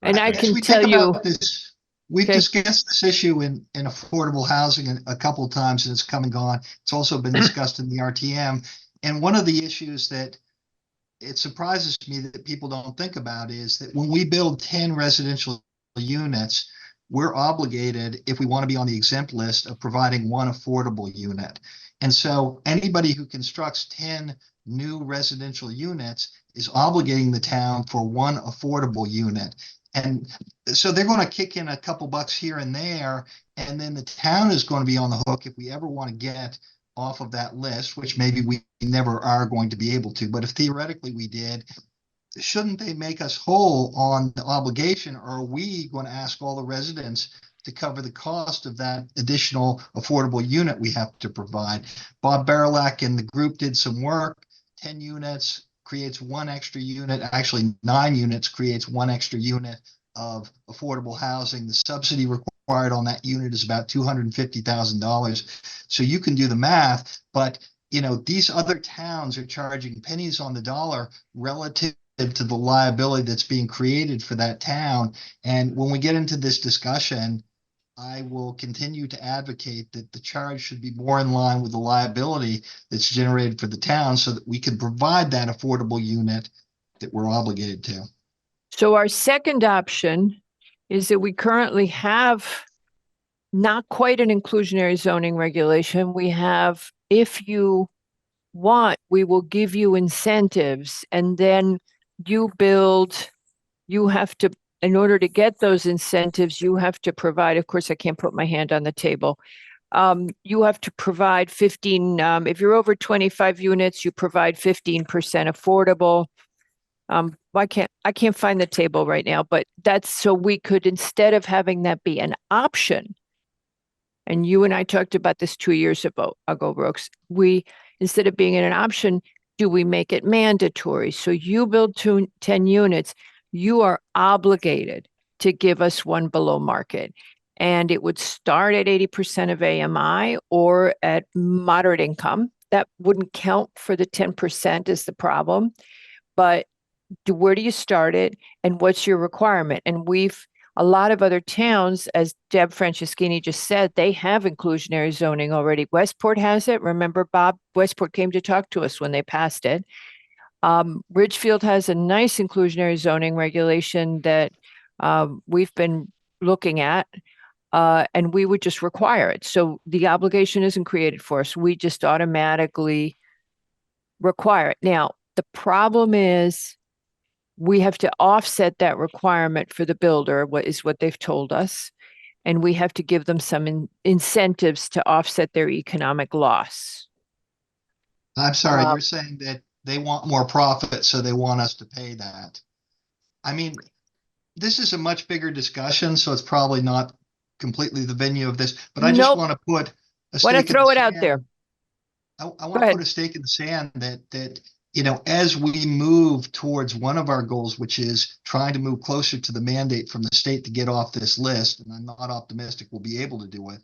And I As can we tell think you, about this, we've Okay. discussed this issue in affordable housing a couple of times and it's come and gone. It's also been discussed in the RTM. And one of the issues that it surprises me that people don't think about is that when we build 10 residential units, we're obligated, if we want to be on the exempt list, of providing one affordable unit. And so anybody who constructs 10 new residential units is obligating the town for one affordable unit. And so they're going to kick in a couple bucks here and there, and then the town is going to be on the hook if we ever want to get off of that list, which maybe we never are going to be able to. But if theoretically we did, shouldn't they make us whole on the obligation, or are we going to ask all the residents to cover the cost of that additional affordable unit we have to provide? Bob Barilak and the group did some work. 10 units creates one extra unit, actually 9 units creates one extra unit of affordable housing. The subsidy required on that unit is about $250,000. So you can do the math, but these other towns are charging pennies on the dollar relative to the liability that's being created for that town. And when we get into this discussion, I will continue to advocate that the charge should be more in line with the liability that's generated for the town so that we can provide that affordable unit that we're obligated to. so our second option is that we currently have not quite an inclusionary zoning regulation. We have, if you want, we will give you incentives, and then you have to, in order to get those incentives, you have to provide, of course, I can't put my hand on the table. You have to provide 15, if you're over 25 units, you provide 15% affordable. I can't find the table right now, but that's so we could, instead of having that be an option, and you and I talked about this 2 years ago, Brooks, instead of being an option, do we make it mandatory? So you build 10 units, you are obligated to give us one below market. And it would start at 80% of AMI or at moderate income. That wouldn't count for the 10% is the problem. But where do you start it and what's your requirement? And a lot of other towns, as Deb Franceschini just said, they have inclusionary zoning already. Westport has it. Remember, Bob, Westport came to talk to us when they passed it. Ridgefield has a nice inclusionary zoning regulation that we've been looking at, and we would just require it. So the obligation isn't created for us. We just automatically require it. Now, the problem is we have to offset that requirement for the builder, what they've told us, and we have to give them some incentives to offset their economic loss. I'm sorry, you're saying that they want more profit, so they want us to pay that. I mean, this is a much bigger discussion, so it's probably not completely the venue of this, but I just Nope. want to put a Want to stake in throw the it out sand. there. I Go want to ahead. put a stake in the sand that, as we move towards one of our goals, which is trying to move closer to the mandate from the state to get off this list, and I'm not optimistic we'll be able to do it.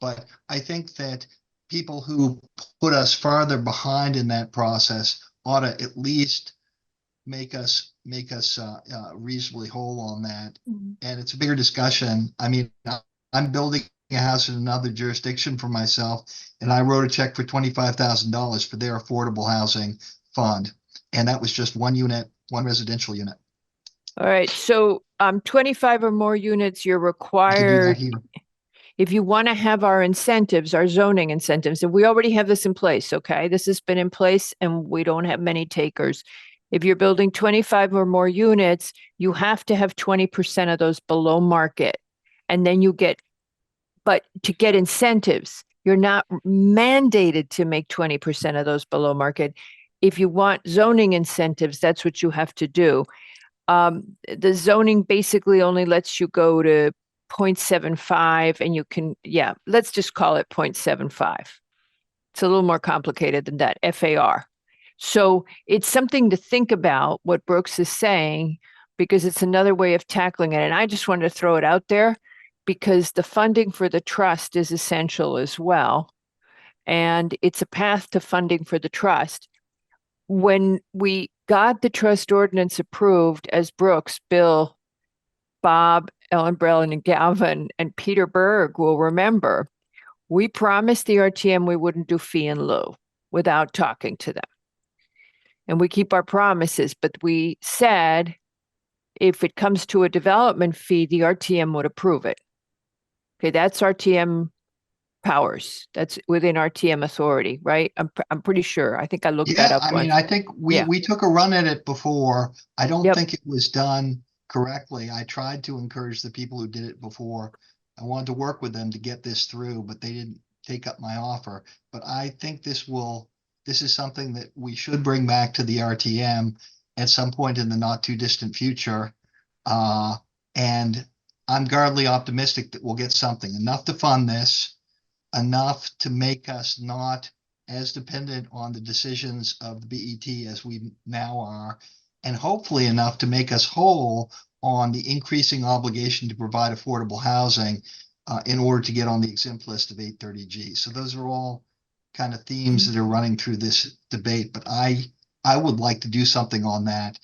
But I think that people who put us farther behind in that process ought to at least make us reasonably whole on that. Mhm. And it's a bigger discussion. I mean, I'm building a house in another jurisdiction for myself, and I wrote a check for $25,000 for their affordable housing fund, and that was just one unit, one residential unit. All right, so 25 or more units, you're We can do that required, here. if you want to have our incentives, our zoning incentives, and we already have this in place, okay? This has been in place and we don't have many takers. If you're building 25 or more units, you have to have 20% of those below market. And then you get, but to get incentives, you're not mandated to make 20% of those below market. If you want zoning incentives, that's what you have to do. The zoning basically only lets you go to 0.75 and you can, yeah, let's just call it 0.75. It's a little more complicated than that, FAR. So it's something to think about what Brooks is saying, because it's another way of tackling it. And I just wanted to throw it out there because the funding for the trust is essential as well. And it's a path to funding for the trust. When we got the trust ordinance approved as Brooks, Bill, Bob, Ellen Brellen, and Galvin, and Peter Berg will remember, we promised the RTM we wouldn't do fee in lieu without talking to them. And we keep our promises, but we said if it comes to a development fee, the RTM would approve it. Okay, that's RTM powers. That's within RTM authority, right? I'm pretty sure. I think I looked that Yeah, up I once. mean, I think we took a run at it before. I don't Yep. think it was done correctly. I tried to encourage the people who did it before. I wanted to work with them to get this through, but they didn't take up my offer. But I think this is something that we should bring back to the RTM at some point in the not too distant future. And I'm guardedly optimistic that we'll get something enough to fund this, enough to make us not as dependent on the decisions of the BET as we now are, and hopefully enough to make us whole on the increasing obligation to provide affordable housing in order to get on the exempt list of 830G. So those are all kind of themes that are running through this debate, but I would like to do something on that.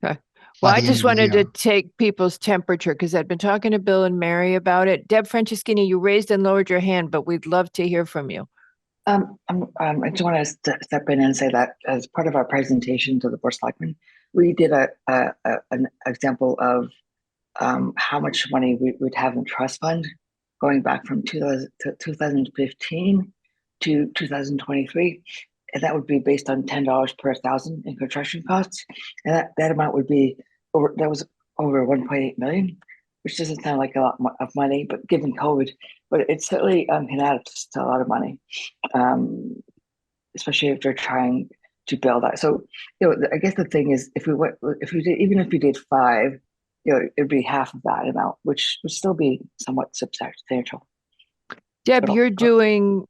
Okay. by Well, I the end just of the wanted to year. take people's temperature because I've been talking to Bill and Mary about it. Deb Franceschini, you raised and lowered your hand, but we'd love to hear from you. I just want to step in and say that as part of our presentation to the Board of Selectmen, we did an example of how much money we would have in trust fund going back from 2015 to 2023. And that would be based on $10 per thousand in construction costs. And that amount would be over 1.8 million, which doesn't sound like a lot of money, but given COVID, but it certainly can add up to a lot of money, especially if you're trying to build that. So, I guess the thing is, if we did 5, it'd be half of that amount, which would still be somewhat substantial. Deb, But you're looking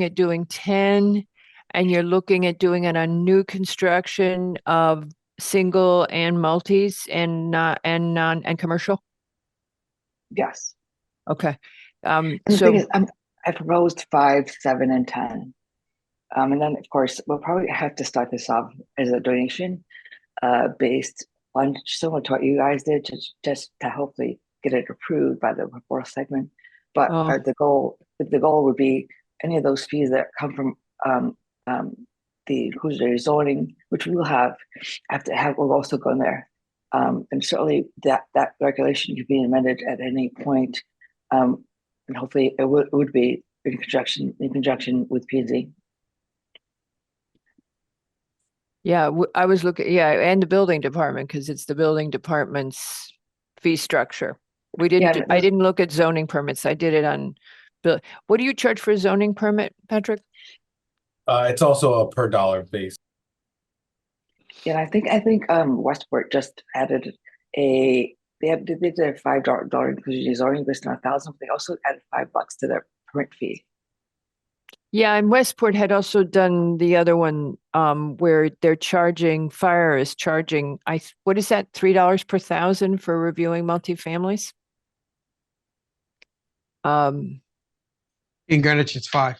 at doing 10 and you're looking at doing it on new construction of single and multis and non and commercial. Yes. Okay. And the thing is, I proposed 5, 7, and 10. And then of course we'll probably have to start this off as a donation, based on similar to what you guys did, just to hopefully get it approved by the Board of Selectmen. But the goal would be any of those fees that come from the inclusionary zoning, which we will have to have, will also go in there. And certainly that regulation could be amended at any point. And hopefully it would be in conjunction with P&Z. Yeah, I was looking, and the building department, because it's the building department's fee structure. I didn't look at zoning permits. I did it on bill. What do you charge for a zoning permit, Patrick? It's also a per dollar base. Yeah, I think Westport just added they did their $5 inclusionary zoning based on 1,000. But they also added $5 to their permit fee. Yeah, and Westport had also done the other one, where they're charging, fire is charging, what is that, $3 per thousand for reviewing multifamilies? In Greenwich, it's 5.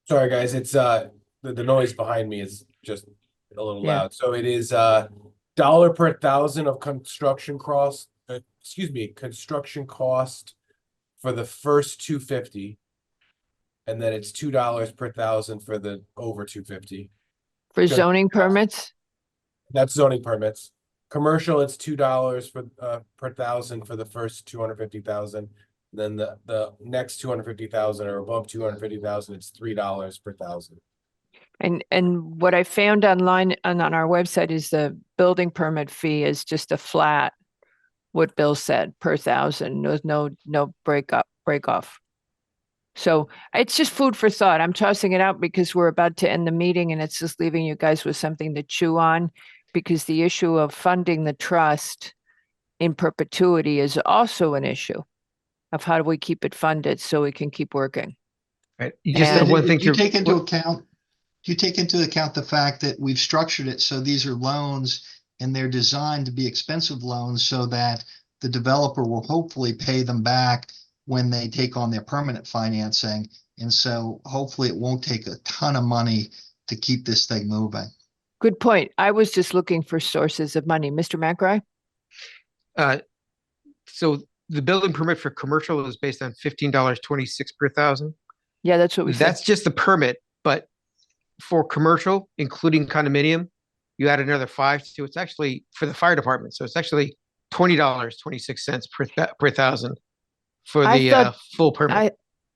Sorry, guys, it's the noise behind me is just a little Yeah. loud. So it is $1 per thousand of construction cost, construction cost for the first 250. And then it's $2 per thousand for the over 250. For Just- zoning permits? That's zoning permits. Commercial, it's $2 for per thousand for the first 250,000. Then the next 250,000 or above 250,000, it's $3 per thousand. And what I found online and on our website is the building permit fee is just a flat, what Bill said, per thousand. There's no break off. So it's just food for thought. I'm tossing it out because we're about to end the meeting and it's just leaving you guys with something to chew on, because the issue of funding the trust in perpetuity is also an issue of how do we keep it funded so we can keep working. Right. You just And have one thing Do you to take into account, do you take into account the fact that we've structured it so these are loans and they're designed to be expensive loans so that the developer will hopefully pay them back when they take on their permanent financing. And so hopefully it won't take a ton of money to keep this thing moving. Good point. I was just looking for sources of money. Mr. McRae? So the building permit for commercial is based on $15.26 per thousand. Yeah, that's what we said. That's just the permit, but for commercial, including condominium, you add another 5 to it's actually for the fire department. So it's actually $20.26 per thousand for I the thought- full permit.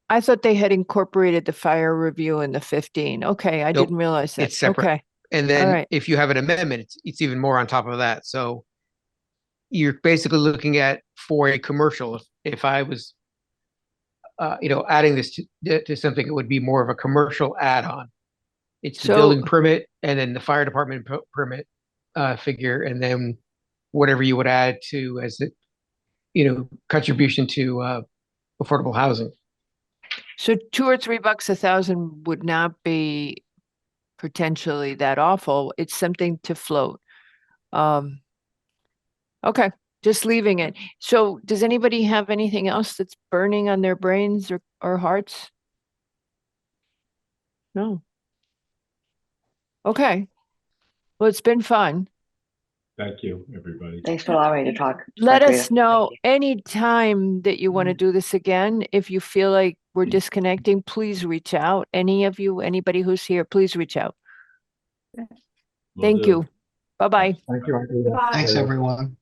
I thought they had incorporated the fire review in the 15. Okay, I Nope, didn't realize that. it's separate. Okay, And all then right. if you have an amendment, it's even more on top of that. So you're basically looking at for a commercial, if I was, adding this to something, it would be more of a commercial add-on. It's the So- building permit and then the fire department permit figure, and then whatever you would add to as the, contribution to affordable housing. So $2 or $3 a thousand would not be potentially that awful. It's something to float. Okay, just leaving it. So does anybody have anything else that's burning on their brains or hearts? No. Okay. Well, it's been fun. Thank you, everybody. Thanks for allowing me to talk. Let Margarita. us know anytime that you want to do this again. If you feel like we're disconnecting, please reach out. Any of you, anybody who's here, please reach out. Will Thank do. you. Bye-bye. Thanks, everyone.